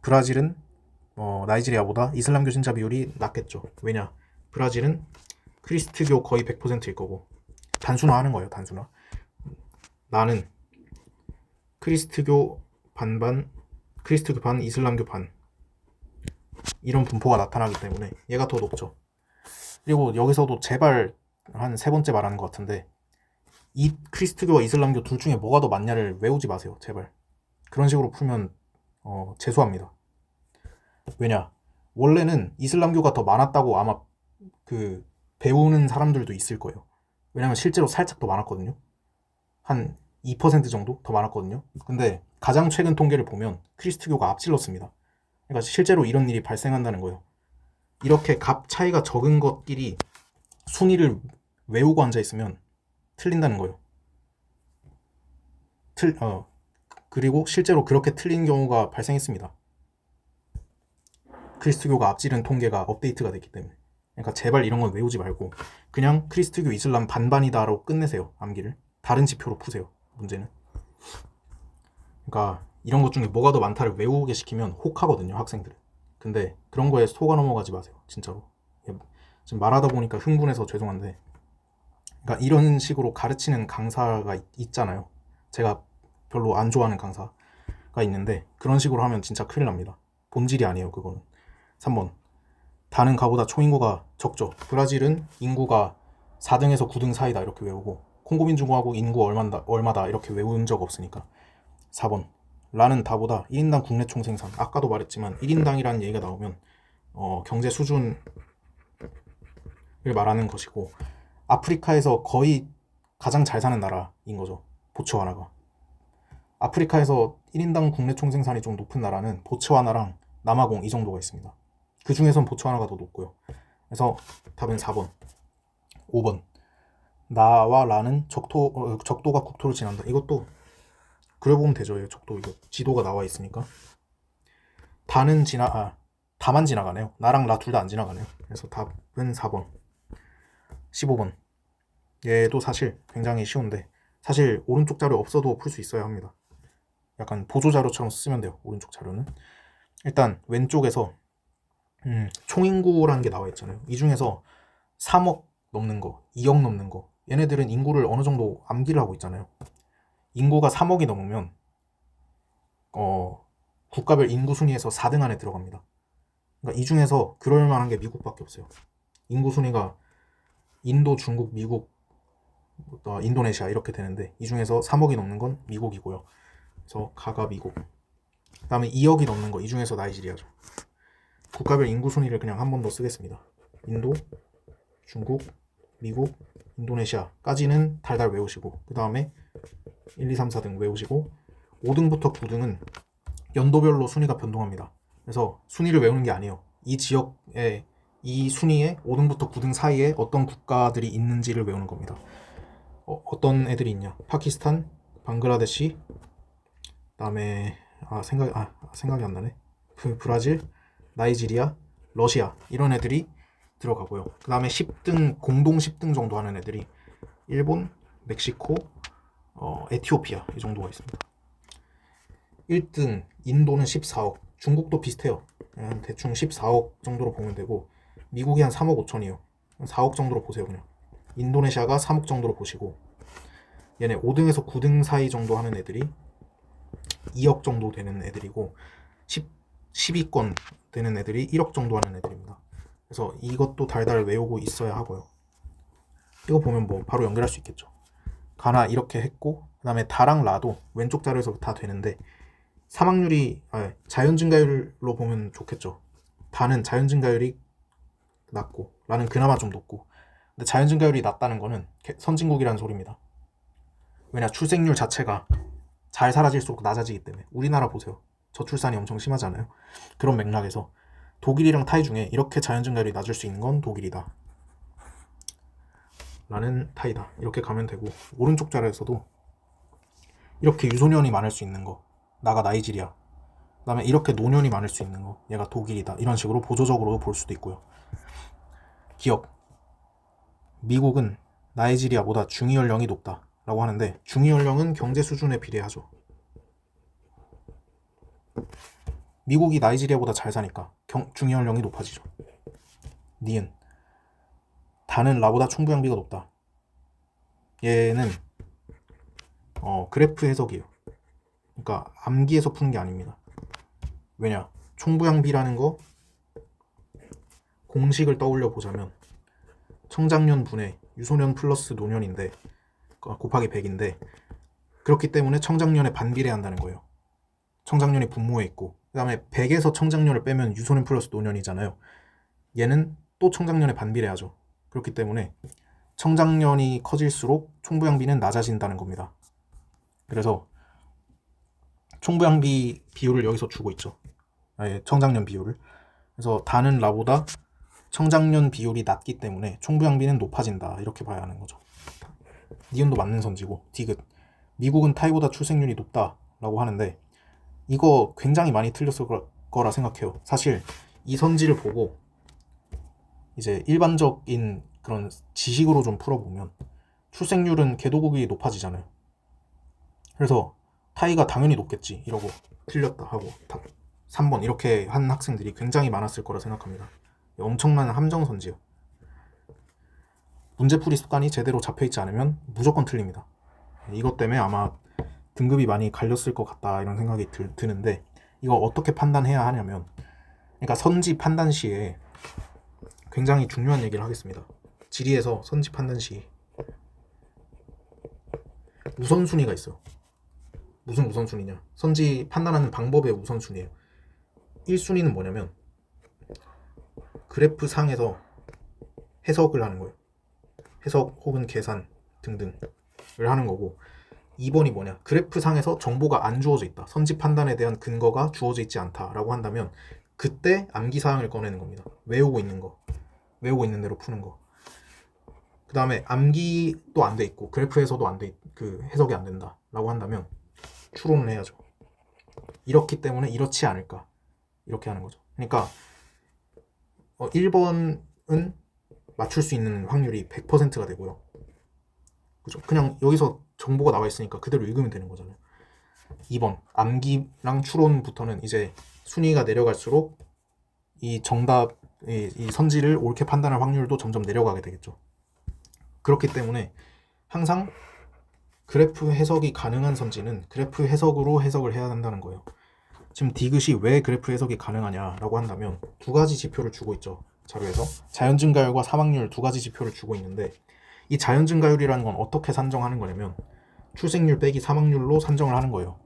Speaker 1: 브라질은 나이지리아보다 이슬람교 신자 비율이 낮겠죠. 왜냐? 브라질은 크리스트교 거의 100%일 거고 단순화하는 거예요. 단순화. 나는 크리스트교 반반, 크리스트교 반, 이슬람교 반 이런 분포가 나타나기 때문에 얘가 더 높죠. 그리고 여기서도 제발 한 3번째 말하는 것 같은데 이 크리스트교와 이슬람교 둘 중에 뭐가 더 맞냐를 외우지 마세요, 제발. 그런 식으로 풀면 재수합니다. 왜냐? 원래는 이슬람교가 더 많았다고 아마 그 배우는 사람들도 있을 거예요. 왜냐면 실제로 살짝 더 많았거든요. 한 2% 정도 더 많았거든요. 근데 가장 최근 통계를 보면 크리스트교가 앞질렀습니다. 그러니까 실제로 이런 일이 발생한다는 거예요. 이렇게 값 차이가 적은 것끼리 순위를 외우고 앉아 있으면 틀린다는 거예요. 그리고 실제로 그렇게 틀린 경우가 발생했습니다. 크리스트교가 앞지른 통계가 업데이트가 됐기 때문에. 그러니까 제발 이런 건 외우지 말고 그냥 크리스트교 이슬람 반반이다로 끝내세요. 암기를. 다른 지표로 푸세요. 문제는. 그러니까 이런 것 중에 뭐가 더 많다를 외우게 시키면 혹하거든요, 학생들은. 근데 그런 거에 속아 넘어가지 마세요. 진짜로. 지금 말하다 보니까 흥분해서 죄송한데, 그러니까 이런 식으로 가르치는 강사가 있잖아요. 제가 별로 안 좋아하는 강사가 있는데 그런 식으로 하면 진짜 큰일 납니다. 본질이 아니에요, 그거는. 3번. 다는 가보다 초인구가 적죠. 브라질은 인구가 4등에서 9등 사이다 이렇게 외우고, 콩고 민주공화국 인구 얼마다 이렇게 외운 적 없으니까. 4번. 라는 다보다 1인당 국내 총생산, 아까도 말했지만 1인당이라는 얘기가 나오면 경제 수준을 말하는 것이고, 아프리카에서 거의 가장 잘 사는 나라인 거죠, 보츠와나가. 아프리카에서 1인당 국내 총생산이 좀 높은 나라는 보츠와나랑 남아공 이 정도가 있습니다. 그 중에선 보츠와나가 더 높고요. 그래서 답은 4번. 5번. 나와 라는 적도가 국토를 지난다. 이것도 그려보면 되죠. 적도 이거 지도가 나와 있으니까. 다만 지나가네요. 나랑 라 둘 다 안 지나가네요. 그래서 답은 4번. 15번. 얘도 사실 굉장히 쉬운데, 사실 오른쪽 자료 없어도 풀 수 있어야 합니다. 약간 보조 자료처럼 쓰면 돼요, 오른쪽 자료는. 일단 왼쪽에서 총인구라는 게 나와 있잖아요. 이 중에서 3억 넘는 거, 2억 넘는 거, 얘네들은 인구를 어느 정도 암기를 하고 있잖아요. 인구가 3억이 넘으면 국가별 인구 순위에서 4등 안에 들어갑니다. 그러니까 이 중에서 그럴 만한 게 미국밖에 없어요. 인구 순위가 인도, 중국, 미국, 인도네시아 이렇게 되는데, 이 중에서 3억이 넘는 건 미국이고요. 그래서 가가 미국. 그 다음에 2억이 넘는 거, 이 중에서 나이지리아죠. 국가별 인구 순위를 그냥 한 번 더 쓰겠습니다. 인도, 중국, 미국, 인도네시아까지는 달달 외우시고, 그 다음에 1, 2, 3, 4등 외우시고, 5등부터 9등은 연도별로 순위가 변동합니다. 그래서 순위를 외우는 게 아니에요. 이 지역의 이 순위에 5등부터 9등 사이에 어떤 국가들이 있는지를 외우는 겁니다. 어떤 애들이 있냐? 파키스탄, 방글라데시, 그다음에 생각이 안 나네. 브라질, 나이지리아, 러시아 이런 애들이 들어가고요. 그 다음에 10등 공동 10등 정도 하는 애들이 일본, 멕시코, 에티오피아 이 정도가 있습니다. 1등 인도는 14억, 중국도 비슷해요. 대충 14억 정도로 보면 되고, 미국이 한 3억 5천이에요. 4억 정도로 보세요. 그냥 인도네시아가 3억 정도로 보시고, 얘네 5등에서 9등 사이 정도 하는 애들이 2억 정도 되는 애들이고, 10위권 되는 애들이 1억 정도 하는 애들입니다. 그래서 이것도 달달 외우고 있어야 하고요. 이거 보면 뭐 바로 연결할 수 있겠죠. 가나 이렇게 했고, 그 다음에 다랑 라도 왼쪽 자료에서 다 되는데, 사망률이 자연 증가율로 보면 좋겠죠. 다는 자연 증가율이 낮고 라는 그나마 좀 높고, 근데 자연 증가율이 낮다는 거는 선진국이라는 소리입니다. 왜냐, 출생률 자체가 잘 살아질수록 낮아지기 때문에. 우리나라 보세요, 저출산이 엄청 심하잖아요. 그런 맥락에서 독일이랑 타이 중에 이렇게 자연 증가율이 낮을 수 있는 건 독일이다 라는 타이다, 이렇게 가면 되고, 오른쪽 자료에서도 이렇게 유소년이 많을 수 있는 거, 나가 나이지리아, 그 다음에 이렇게 노년이 많을 수 있는 거, 얘가 독일이다, 이런 식으로 보조적으로 볼 수도 있고요. 기억. 미국은 나이지리아보다 중위연령이 높다 라고 하는데, 중위연령은 경제 수준에 비례하죠. 미국이 나이지리아보다 잘 사니까 중위연령이 높아지죠. 니은. 다는 라보다 총부양비가 높다. 얘는 그래프 해석이에요. 그러니까 암기해서 푸는 게 아닙니다. 왜냐, 총부양비라는 거 공식을 떠올려 보자면 청장년 분의 유소년 플러스 노년인데, 곱하기 100인데 그렇기 때문에 청장년에 반비례한다는 거예요. 청장년이 분모에 있고 그 다음에 100에서 청장년을 빼면 유소년 플러스 노년이잖아요. 얘는 또 청장년에 반비례하죠. 그렇기 때문에 청장년이 커질수록 총부양비는 낮아진다는 겁니다. 그래서 총부양비 비율을 여기서 주고 있죠. 청장년 비율을. 그래서 다는 라보다 청장년 비율이 낮기 때문에 총부양비는 높아진다 이렇게 봐야 하는 거죠. 니은도 맞는 선지고 디귿. 미국은 타이보다 출생률이 높다라고 하는데 이거 굉장히 많이 틀렸을 거라 생각해요. 사실 이 선지를 보고 이제 일반적인 그런 지식으로 좀 풀어보면 출생률은 개도국이 높아지잖아요. 그래서 타이가 당연히 높겠지 이러고 틀렸다 하고 3번 이렇게 한 학생들이 굉장히 많았을 거라 생각합니다. 엄청난 함정선지요. 문제풀이 습관이 제대로 잡혀있지 않으면 무조건 틀립니다. 이것 때문에 아마 등급이 많이 갈렸을 것 같다 이런 생각이 드는데 이거 어떻게 판단해야 하냐면 그러니까 선지 판단 시에 굉장히 중요한 얘기를 하겠습니다. 지리에서 선지 판단 시 우선순위가 있어요. 무슨 우선순위냐? 선지 판단하는 방법의 우선순위예요. 1순위는 뭐냐면 그래프 상에서 해석을 하는 거예요. 해석 혹은 계산 등등을 하는 거고 2번이 뭐냐? 그래프 상에서 정보가 안 주어져 있다. 선지 판단에 대한 근거가 주어져 있지 않다라고 한다면 그때 암기사항을 꺼내는 겁니다. 외우고 있는 거. 외우고 있는 대로 푸는 거. 그 다음에 암기도 안 돼 있고 그래프에서도 안 돼, 그 해석이 안 된다라고 한다면 추론을 해야죠. 이렇기 때문에 이렇지 않을까 이렇게 하는 거죠. 그러니까 1번은 맞출 수 있는 확률이 100%가 되고요. 그죠? 그냥 여기서 정보가 나와 있으니까 그대로 읽으면 되는 거잖아요. 2번 암기랑 추론부터는 이제 순위가 내려갈수록 이 정답 이 선지를 옳게 판단할 확률도 점점 내려가게 되겠죠. 그렇기 때문에 항상 그래프 해석이 가능한 선지는 그래프 해석으로 해석을 해야 한다는 거예요. 지금 디귿이 왜 그래프 해석이 가능하냐라고 한다면 두 가지 지표를 주고 있죠. 자료에서 자연증가율과 사망률 두 가지 지표를 주고 있는데 이 자연증가율이라는 건 어떻게 산정하는 거냐면 출생률 빼기 사망률로 산정을 하는 거예요.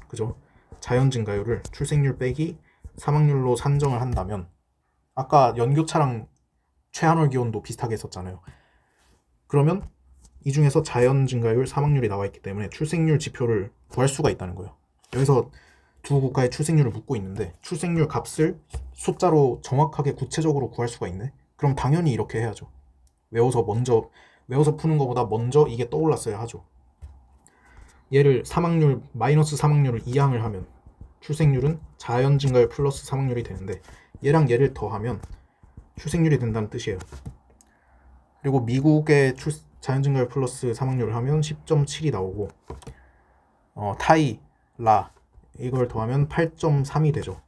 Speaker 1: 그죠? 자연증가율을 출생률 빼기 사망률로 산정을 한다면 아까 연교차랑 최한월 기온도 비슷하게 했었잖아요. 그러면 이 중에서 자연증가율, 사망률이 나와 있기 때문에 출생률 지표를 구할 수가 있다는 거예요. 여기서 두 국가의 출생률을 묻고 있는데 출생률 값을 숫자로 정확하게 구체적으로 구할 수가 있네. 그럼 당연히 이렇게 해야죠. 외워서 푸는 것보다 먼저 이게 떠올랐어야 하죠. 얘를 사망률 마이너스 사망률을 이항을 하면 출생률은 자연 증가율 플러스 사망률이 되는데 얘랑 얘를 더하면 출생률이 된다는 뜻이에요. 그리고 미국의 자연 증가율 플러스 사망률을 하면 10.7이 나오고 타이, 라 이걸 더하면 8.3이 되죠.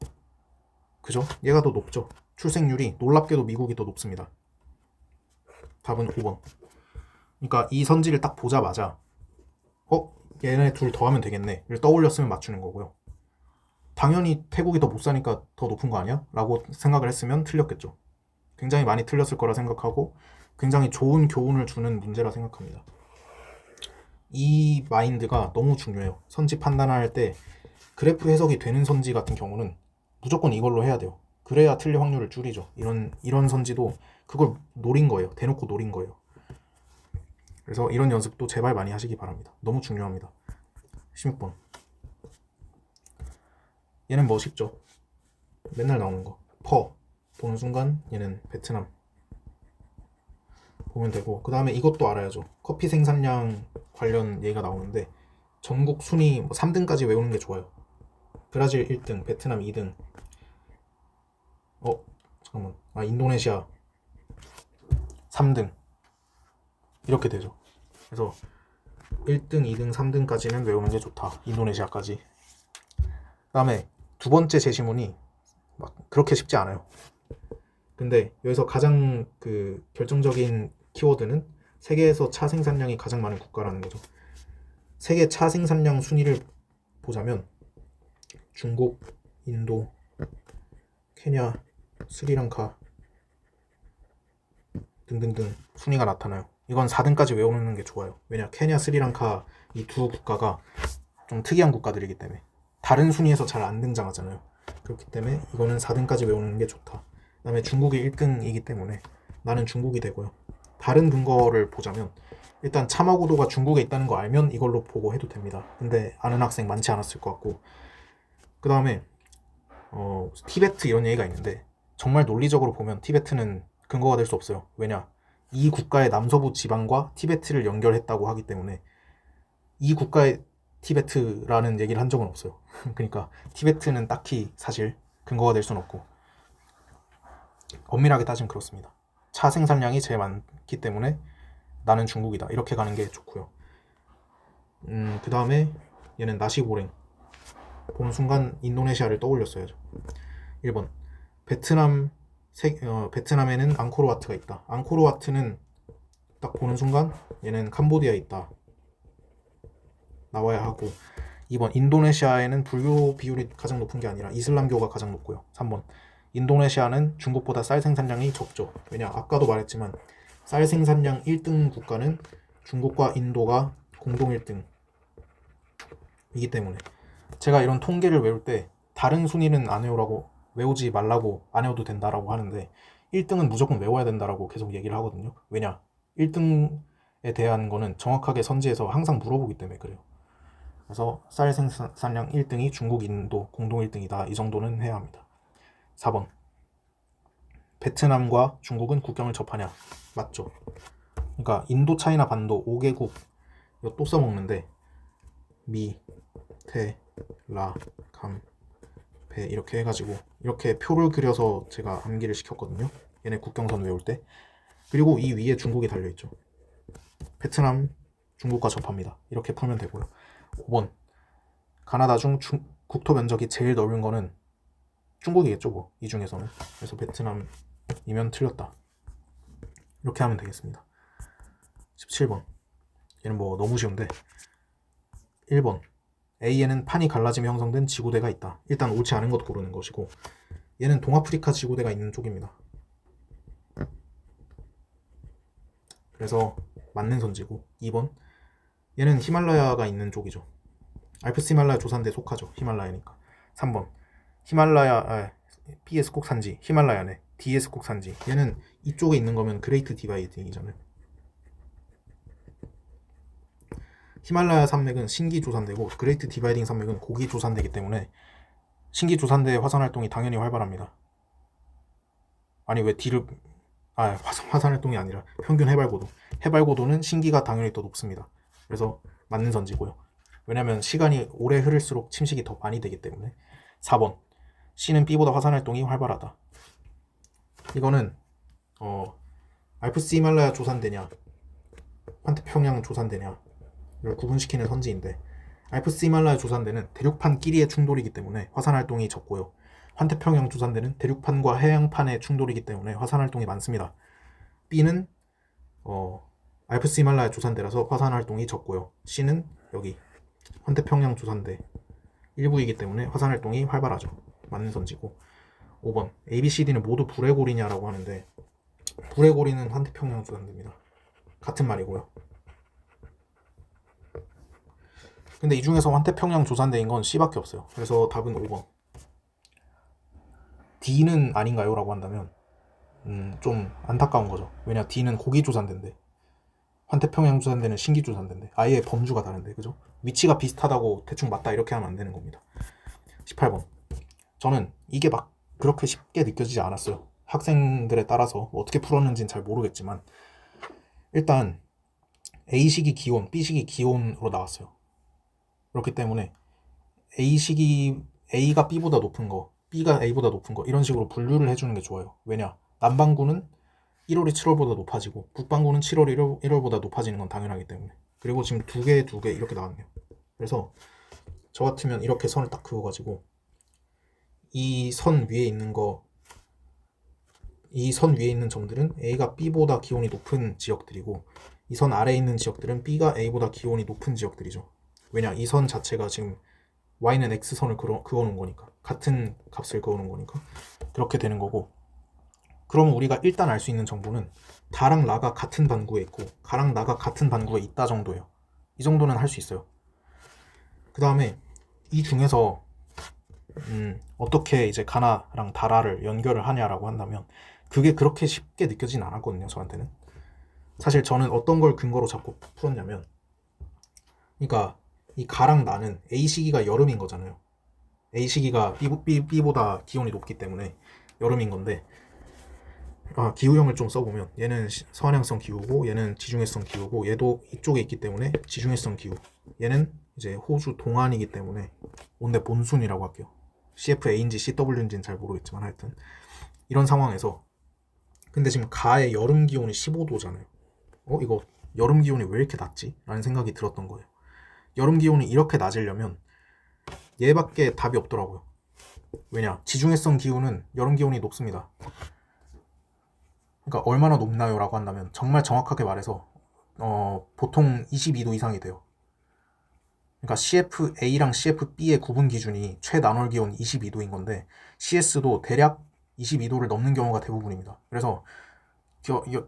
Speaker 1: 그죠? 얘가 더 높죠. 출생률이 놀랍게도 미국이 더 높습니다. 답은 5번. 그러니까 이 선지를 딱 보자마자 얘네 둘 더하면 되겠네 를 떠올렸으면 맞추는 거고요. 당연히 태국이 더 못 사니까 더 높은 거 아니야? 라고 생각을 했으면 틀렸겠죠. 굉장히 많이 틀렸을 거라 생각하고 굉장히 좋은 교훈을 주는 문제라 생각합니다. 이 마인드가 너무 중요해요. 선지 판단할 때 그래프 해석이 되는 선지 같은 경우는 무조건 이걸로 해야 돼요. 그래야 틀릴 확률을 줄이죠. 이런 선지도 그걸 노린 거예요. 대놓고 노린 거예요. 그래서 이런 연습도 제발 많이 하시기 바랍니다. 너무 중요합니다. 16번. 얘는 뭐 쉽죠? 맨날 나오는 거. 보는 순간 얘는 베트남 보면 되고 그 다음에 이것도 알아야죠. 커피 생산량 관련 얘기가 나오는데 전국 순위 3등까지 외우는 게 좋아요. 브라질 1등, 베트남 2등 잠깐만 인도네시아 3등 이렇게 되죠. 그래서 1등, 2등, 3등까지는 외우는 게 좋다. 인도네시아까지. 그 다음에 두 번째 제시문이 막 그렇게 쉽지 않아요. 근데 여기서 가장 그 결정적인 키워드는 세계에서 차 생산량이 가장 많은 국가라는 거죠. 세계 차 생산량 순위를 보자면 중국, 인도, 케냐, 스리랑카 등등등 순위가 나타나요. 이건 4등까지 외우는 게 좋아요. 왜냐, 케냐, 스리랑카 이 두 국가가 좀 특이한 국가들이기 때문에 다른 순위에서 잘 안 등장하잖아요. 그렇기 때문에 이거는 4등까지 외우는 게 좋다. 그 다음에 중국이 1등이기 때문에 나는 중국이 되고요. 다른 근거를 보자면 일단 참화고도가 중국에 있다는 거 알면 이걸로 보고 해도 됩니다. 근데 아는 학생 많지 않았을 것 같고, 그 다음에 티베트 이런 얘기가 있는데 정말 논리적으로 보면 티베트는 근거가 될 수 없어요. 왜냐, 이 국가의 남서부 지방과 티베트를 연결했다고 하기 때문에 이 국가의 티베트라는 얘기를 한 적은 없어요. 그러니까 티베트는 딱히 사실 근거가 될 수는 없고, 엄밀하게 따지면 그렇습니다. 차 생산량이 제일 많기 때문에 나는 중국이다, 이렇게 가는 게 좋고요. 그 다음에 얘는 나시고랭 보는 순간 인도네시아를 떠올렸어야죠. 1번 베트남에는 앙코르와트가 있다. 앙코르와트는 딱 보는 순간 얘는 캄보디아에 있다 나와야 하고, 2번 인도네시아에는 불교 비율이 가장 높은 게 아니라 이슬람교가 가장 높고요. 3번 인도네시아는 중국보다 쌀 생산량이 적죠. 왜냐, 아까도 말했지만 쌀 생산량 1등 국가는 중국과 인도가 공동 1등이기 때문에 제가 이런 통계를 외울 때 다른 순위는 안 외우라고, 외우지 말라고, 안 외워도 된다라고 하는데 1등은 무조건 외워야 된다라고 계속 얘기를 하거든요. 왜냐, 1등에 대한 거는 정확하게 선지에서 항상 물어보기 때문에 그래요. 그래서 쌀 생산량 1등이 중국, 인도 공동 1등이다, 이 정도는 해야 합니다. 4번 베트남과 중국은 국경을 접하냐? 맞죠. 그러니까 인도, 차이나, 반도 5개국 이거 또 써먹는데 미, 태, 라, 감, 배 이렇게 해가지고 이렇게 표를 그려서 제가 암기를 시켰거든요. 얘네 국경선 외울 때. 그리고 이 위에 중국이 달려있죠. 베트남 중국과 접합니다. 이렇게 풀면 되고요. 5번 가나다 중 국토 면적이 제일 넓은 거는 중국이겠죠, 뭐 이 중에서는. 그래서 베트남이면 틀렸다, 이렇게 하면 되겠습니다. 17번 얘는 뭐 너무 쉬운데, 1번 A에는 판이 갈라지며 형성된 지구대가 있다. 일단 옳지 않은 것 고르는 것이고, 얘는 동아프리카 지구대가 있는 쪽입니다. 그래서 맞는 선지고, 2번 얘는 히말라야가 있는 쪽이죠. 알프스 히말라야 조산대에 속하죠, 히말라야니까. 3번 B에서 꼭 산지 히말라야네, D에서 꼭 산지, 얘는 이쪽에 있는 거면 그레이트 디바이딩이잖아요. 히말라야 산맥은 신기 조산대고 그레이트 디바이딩 산맥은 고기 조산대이기 때문에 신기 조산대의 화산 활동이 당연히 활발합니다. 아니 왜 D를 화산 활동이 아니라 평균 해발고도는 신기가 당연히 더 높습니다. 그래서 맞는 선지고요. 왜냐면 시간이 오래 흐를수록 침식이 더 많이 되기 때문에. 4번 C는 B보다 화산 활동이 활발하다. 이거는 알프스 히말라야 조산대냐 환태평양 조산대냐 를 구분시키는 선지인데, 알프스 히말라야 조산대는 대륙판끼리의 충돌이기 때문에 화산 활동이 적고요. 환태평양 조산대는 대륙판과 해양판의 충돌이기 때문에 화산 활동이 많습니다. B는 알프스 히말라야 조산대라서 화산 활동이 적고요. C는 여기 환태평양 조산대 일부이기 때문에 화산 활동이 활발하죠. 맞는 선지고. 5번 ABCD는 모두 불의 고리냐라고 하는데, 불의 고리는 환태평양 조산대입니다. 같은 말이고요. 근데 이 중에서 환태평양 조산대인 건 C밖에 없어요. 그래서 답은 5번. D는 아닌가요? 라고 한다면 좀 안타까운 거죠. 왜냐, D는 고기 조산대인데 환태평양 조산대는 신기 조산대인데 아예 범주가 다른데, 그죠? 위치가 비슷하다고 대충 맞다 이렇게 하면 안 되는 겁니다. 18번 저는 이게 막 그렇게 쉽게 느껴지지 않았어요. 학생들에 따라서 어떻게 풀었는지는 잘 모르겠지만 일단 A식이 기온, B식이 기온으로 나왔어요. 그렇기 때문에 A가 B보다 높은 거, B가 A보다 높은 거, 이런 식으로 분류를 해주는 게 좋아요. 왜냐, 남반구는 1월이 7월보다 높아지고 북반구는 7월이 1월보다 높아지는 건 당연하기 때문에. 그리고 지금 두 개 이렇게 나왔네요. 그래서 저 같으면 이렇게 선을 딱 그어가지고 이 선 위에 있는 점들은 A가 B보다 기온이 높은 지역들이고, 이 선 아래에 있는 지역들은 B가 A보다 기온이 높은 지역들이죠. 왜냐, 이 선 자체가 지금 Y는 X선을 그어놓은 거니까, 같은 값을 그어놓은 거니까 그렇게 되는 거고. 그럼 우리가 일단 알 수 있는 정보는 다랑 라가 같은 반구에 있고 가랑 나가 같은 반구에 있다 정도예요. 이 정도는 할 수 있어요. 그 다음에 이 중에서 어떻게 이제 가나랑 다라를 연결을 하냐라고 한다면 그게 그렇게 쉽게 느껴지진 않았거든요, 저한테는. 사실 저는 어떤 걸 근거로 잡고 풀었냐면, 그러니까 이 가랑 나는 A 시기가 여름인 거잖아요. A 시기가 B보다 기온이 높기 때문에 여름인 건데, 기후형을 좀 써보면 얘는 서한양성 기후고 얘는 지중해성 기후고 얘도 이쪽에 있기 때문에 지중해성 기후, 얘는 이제 호주 동안이기 때문에 온대 몬순이라고 할게요. CFA인지 CW인지는 잘 모르겠지만 하여튼 이런 상황에서, 근데 지금 가의 여름 기온이 15도잖아요. 이거 여름 기온이 왜 이렇게 낮지? 라는 생각이 들었던 거예요. 여름 기온이 이렇게 낮으려면 얘밖에 답이 없더라고요. 왜냐? 지중해성 기후는 여름 기온이 높습니다. 그러니까 얼마나 높나요? 라고 한다면 정말 정확하게 말해서 보통 22도 이상이 돼요. 그러니까 CFA랑 CFB의 구분 기준이 최난월 기온 22도인 건데 CS도 대략 22도를 넘는 경우가 대부분입니다. 그래서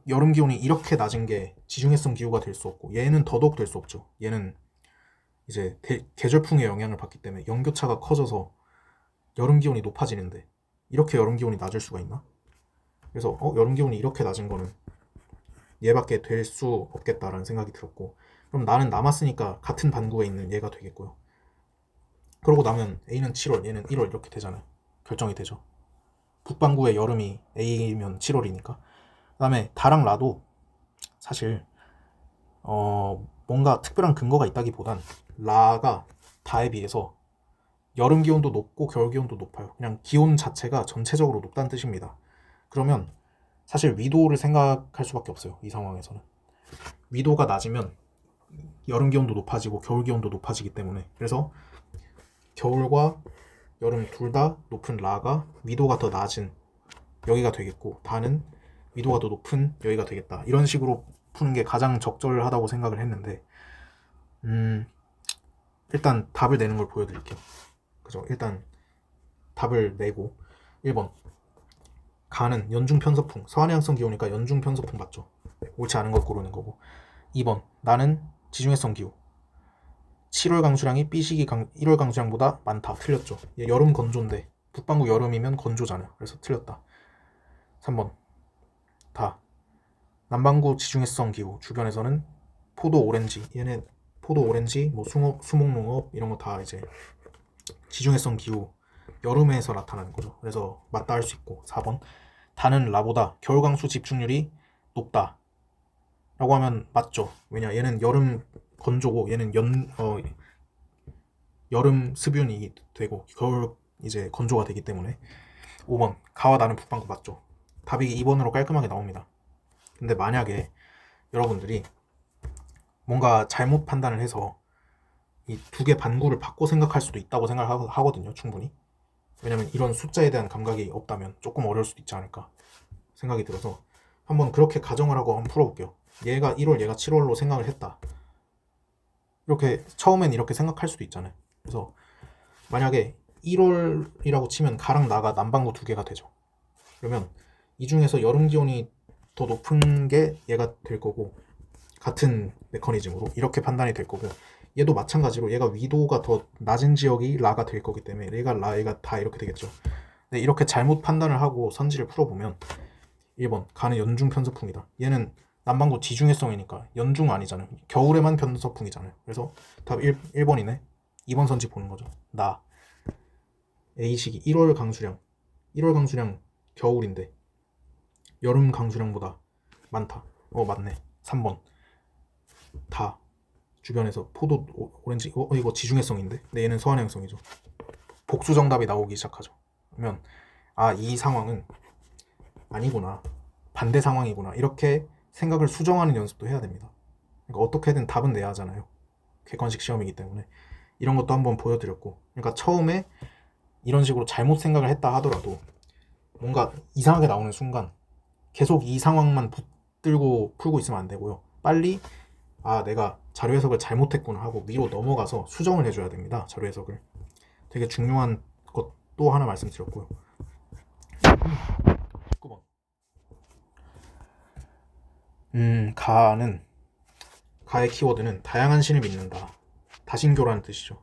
Speaker 1: 여름 기온이 이렇게 낮은 게 지중해성 기후가 될 수 없고, 얘는 더더욱 될 수 없죠. 얘는 이제 계절풍의 영향을 받기 때문에 연교차가 커져서 여름 기온이 높아지는데 이렇게 여름 기온이 낮을 수가 있나? 그래서 여름 기온이 이렇게 낮은 거는 얘밖에 될 수 없겠다라는 생각이 들었고, 그럼 나는 남았으니까 같은 반구에 있는 얘가 되겠고요. 그러고 나면 A는 7월, 얘는 1월 이렇게 되잖아요. 결정이 되죠. 북반구의 여름이 A면 7월이니까. 그 다음에 다랑 라도 사실 뭔가 특별한 근거가 있다기보단 라가 다에 비해서 여름 기온도 높고 겨울 기온도 높아요. 그냥 기온 자체가 전체적으로 높다는 뜻입니다. 그러면 사실 위도를 생각할 수밖에 없어요. 이 상황에서는 위도가 낮으면 여름 기온도 높아지고 겨울 기온도 높아지기 때문에, 그래서 겨울과 여름 둘 다 높은 라가 위도가 더 낮은 여기가 되겠고, 다는 위도가 더 높은 여기가 되겠다. 이런 식으로 푸는 게 가장 적절하다고 생각을 했는데, 일단 답을 내는 걸 보여드릴게요. 그죠? 일단 답을 내고 1번 가는 연중 편서풍, 서한해양성 기후니까 연중 편서풍 맞죠? 옳지 않은 걸 고르는 거고. 2번 나는 지중해성 기후, 7월 강수량이 B시기 1월 강수량보다 많다. 틀렸죠. 얘 여름 건조인데 북반구 여름이면 건조잖아요. 그래서 틀렸다. 3번 다 남반구 지중해성 기후, 주변에서는 포도 오렌지, 얘네 포도 오렌지 뭐 수목농업 이런 거 다 이제 지중해성 기후 여름에서 나타나는 거죠. 그래서 맞다 할 수 있고. 4번 다는 라보다 겨울 강수 집중률이 높다 라고 하면 맞죠. 왜냐, 얘는 여름 건조고 얘는 여름 습윤이 되고 겨울 이제 건조가 되기 때문에. 5번 가와 나는 북반구 맞죠. 답이 2번으로 깔끔하게 나옵니다. 근데 만약에 여러분들이 뭔가 잘못 판단을 해서 이 두 개 반구를 바꿔 생각할 수도 있다고 생각하거든요, 충분히. 왜냐면 이런 숫자에 대한 감각이 없다면 조금 어려울 수도 있지 않을까 생각이 들어서 한번 그렇게 가정을 하고 한번 풀어볼게요. 얘가 1월, 얘가 7월로 생각을 했다. 이렇게 처음엔 이렇게 생각할 수도 있잖아요. 그래서 만약에 1월이라고 치면 가랑 나가 남반구 두 개가 되죠. 그러면 이 중에서 여름 기온이 더 높은 게 얘가 될 거고, 같은 메커니즘으로 이렇게 판단이 될 거고, 얘도 마찬가지로 얘가 위도가 더 낮은 지역이 라가 될 거기 때문에 얘가 라, 얘가 다 이렇게 되겠죠. 근데 이렇게 잘못 판단을 하고 선지를 풀어보면 1번 가는 연중 편서풍이다. 얘는 남반구 지중해성이니까 연중 아니잖아요. 겨울에만 편서풍이잖아요. 그래서 답 1번이네. 2번 선지 보는 거죠. 나 A시기 1월 강수량, 1월 강수량 겨울인데 여름 강수량보다 많다. 맞네. 3번 다 주변에서 포도 오렌지, 이거 지중해성인데, 근데 얘는 서한해양성이죠. 복수 정답이 나오기 시작하죠. 그러면 이 상황은 아니구나, 반대 상황이구나, 이렇게 생각을 수정하는 연습도 해야 됩니다. 그러니까 어떻게든 답은 내야 하잖아요. 객관식 시험이기 때문에. 이런 것도 한번 보여드렸고, 그러니까 처음에 이런 식으로 잘못 생각을 했다 하더라도 뭔가 이상하게 나오는 순간 계속 이 상황만 붙들고 풀고 있으면 안 되고요. 빨리 내가 자료 해석을 잘못했구나 하고 위로 넘어가서 수정을 해줘야 됩니다. 자료 해석을. 되게 중요한 것도 하나 말씀드렸고요. 19번 가의 키워드는 다양한 신을 믿는다. 다신교라는 뜻이죠.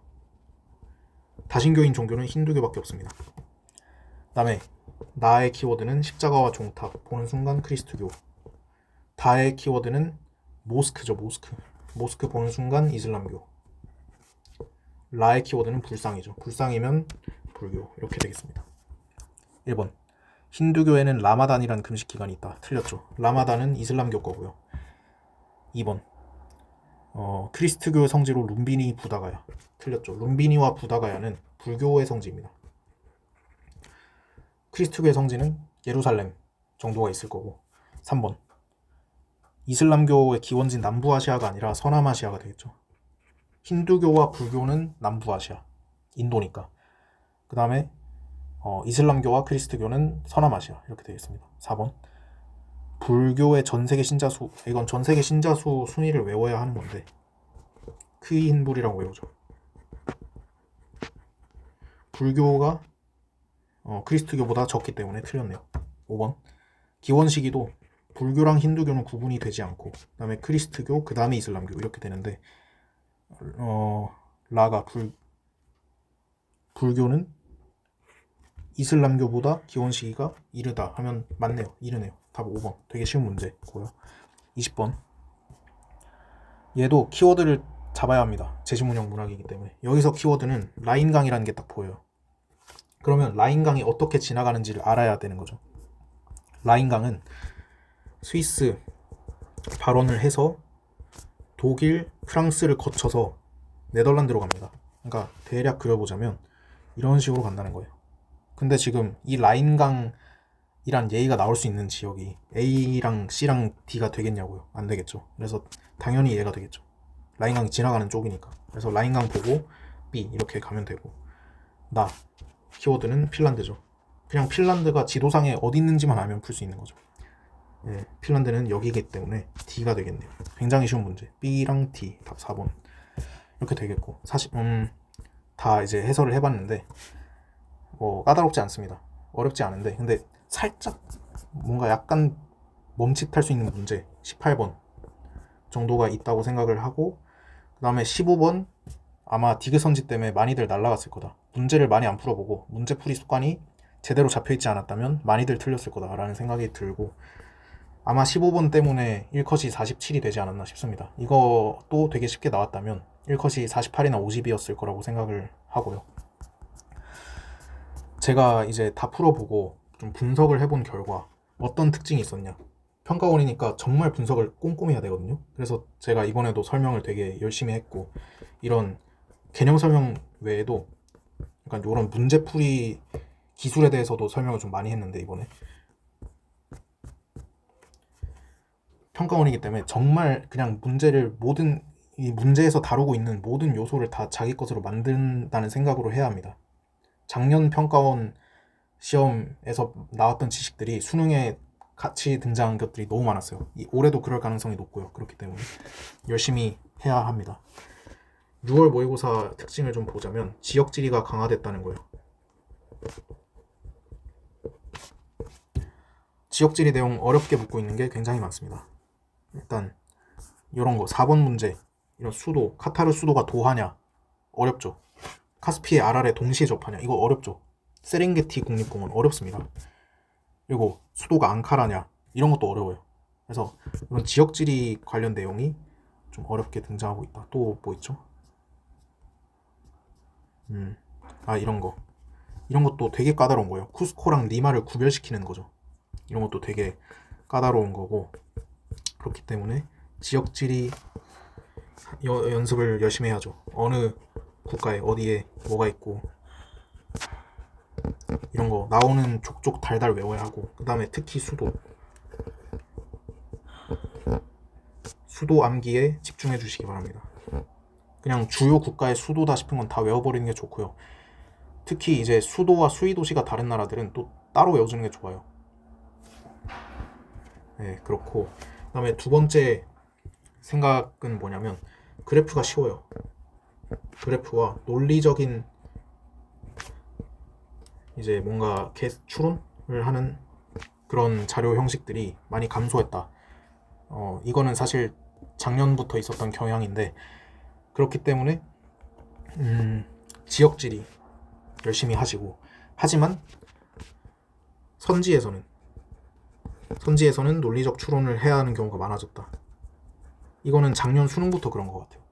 Speaker 1: 다신교인 종교는 힌두교밖에 없습니다. 그다음에 나의 키워드는 십자가와 종탑, 보는 순간 크리스트교. 다의 키워드는 모스크죠. 모스크 보는 순간 이슬람교. 라의 키워드는 불상이죠. 불상이면 불교. 이렇게 되겠습니다. 1번 힌두교에는 라마단이란 금식 기간이 있다. 틀렸죠. 라마단은 이슬람교 거고요. 2번 크리스트교의 성지로 룸비니 부다가야. 틀렸죠. 룸비니와 부다가야는 불교의 성지입니다. 크리스트교의 성지는 예루살렘 정도가 있을 거고. 3번 이슬람교의 기원지는 남부아시아가 아니라 서남아시아가 되겠죠. 힌두교와 불교는 남부아시아, 인도니까. 그 다음에 이슬람교와 크리스트교는 서남아시아 이렇게 되겠습니다. 4번 불교의 전세계 신자수, 이건 전세계 신자수 순위를 외워야 하는 건데 크이힌불이라고 외우죠. 불교가 크리스트교보다 적기 때문에 틀렸네요. 5번 기원 시기도 불교랑 힌두교는 구분이 되지 않고 그 다음에 크리스트교, 그 다음에 이슬람교 이렇게 되는데 라가 불교는 이슬람교보다 기원 시기가 이르다 하면 맞네요. 이르네요. 답 5번. 되게 쉬운 문제고요. 20번 얘도 키워드를 잡아야 합니다. 제시문형 문학이기 때문에. 여기서 키워드는 라인강이라는 게 딱 보여요. 그러면 라인강이 어떻게 지나가는지를 알아야 되는 거죠. 라인강은 스위스 발원을 해서 독일, 프랑스를 거쳐서 네덜란드로 갑니다. 그러니까 대략 그려보자면 이런 식으로 간다는 거예요. 근데 지금 이 라인강이란 예의가 나올 수 있는 지역이 A랑 C랑 D가 되겠냐고요. 안 되겠죠. 그래서 당연히 얘가 되겠죠. 라인강이 지나가는 쪽이니까. 그래서 라인강 보고 B 이렇게 가면 되고. 나 키워드는 핀란드죠. 그냥 핀란드가 지도상에 어디 있는지만 알면 풀 수 있는 거죠. 예, 핀란드는 여기이기 때문에 D가 되겠네요. 굉장히 쉬운 문제. B랑 D 답 4번 이렇게 되겠고. 사실 다 이제 해설을 해봤는데 까다롭지 않습니다. 어렵지 않은데 근데 살짝 뭔가 약간 멈칫할 수 있는 문제 18번 정도가 있다고 생각을 하고, 그 다음에 15번 아마 디귿선지 때문에 많이들 날라갔을 거다. 문제를 많이 안 풀어보고 문제풀이 습관이 제대로 잡혀있지 않았다면 많이들 틀렸을 거다라는 생각이 들고, 아마 15번 때문에 1컷이 47이 되지 않았나 싶습니다. 이것도 되게 쉽게 나왔다면 1컷이 48이나 50이었을 거라고 생각을 하고요. 제가 이제 다 풀어보고 좀 분석을 해본 결과 어떤 특징이 있었냐, 평가원이니까 정말 분석을 꼼꼼히 해야 되거든요. 그래서 제가 이번에도 설명을 되게 열심히 했고, 이런 개념 설명 외에도 약간 이런 문제풀이 기술에 대해서도 설명을 좀 많이 했는데, 이번에 평가원이기 때문에 정말 그냥 문제를 이 문제에서 다루고 있는 모든 요소를 다 자기 것으로 만든다는 생각으로 해야 합니다. 작년 평가원 시험에서 나왔던 지식들이 수능에 같이 등장한 것들이 너무 많았어요. 올해도 그럴 가능성이 높고요. 그렇기 때문에 열심히 해야 합니다. 6월 모의고사 특징을 좀 보자면 지역지리가 강화됐다는 거예요. 지역지리 내용 어렵게 묻고 있는 게 굉장히 많습니다. 일단 이런 거 4번 문제, 이런 수도, 카타르 수도가 도하냐 어렵죠. 카스피해 아랄에 동시에 접하냐 이거 어렵죠. 세렝게티 국립공원 어렵습니다. 그리고 수도가 앙카라냐 이런 것도 어려워요. 그래서 이런 지역지리 관련 내용이 좀 어렵게 등장하고 있다. 또 뭐 있죠? 이런 것도 되게 까다로운 거예요. 쿠스코랑 리마를 구별시키는 거죠. 이런 것도 되게 까다로운 거고, 그렇기 때문에 지역지리 연습을 열심히 해야죠. 어느 국가에 어디에 뭐가 있고 이런 거 나오는 족족 달달 외워야 하고, 그 다음에 특히 수도 암기에 집중해 주시기 바랍니다. 그냥 주요 국가의 수도다 싶은 건 다 외워버리는 게 좋고요. 특히 이제 수도와 수위도시가 다른 나라들은 또 따로 외워주는 게 좋아요. 네, 그렇고, 그 다음에 두 번째 생각은 뭐냐면 그래프가 쉬워요. 그래프와 논리적인 이제 뭔가 추론을 하는 그런 자료 형식들이 많이 감소했다. 이거는 사실 작년부터 있었던 경향인데 그렇기 때문에 지역지리 열심히 하시고 하지만 선지에서는 논리적 추론을 해야 하는 경우가 많아졌다. 이거는 작년 수능부터 그런 것 같아요.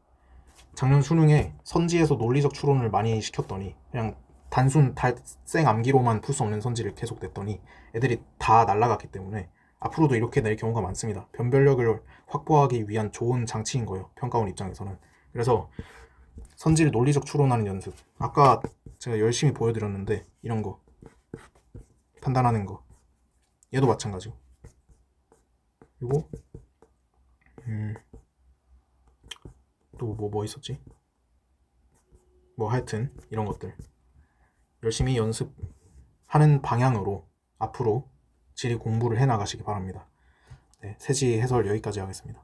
Speaker 1: 작년 수능에 선지에서 논리적 추론을 많이 시켰더니 그냥 단순 생 암기로만 풀 수 없는 선지를 계속 냈더니 애들이 다 날아갔기 때문에 앞으로도 이렇게 낼 경우가 많습니다. 변별력을 확보하기 위한 좋은 장치인 거예요. 평가원 입장에서는. 그래서 선지를 논리적 추론하는 연습. 아까 제가 열심히 보여드렸는데 이런 거 판단하는 거 얘도 마찬가지고. 그리고 또 뭐 있었지? 뭐 하여튼 이런 것들 열심히 연습하는 방향으로 앞으로 지리 공부를 해나가시기 바랍니다. 네, 세지 해설 여기까지 하겠습니다.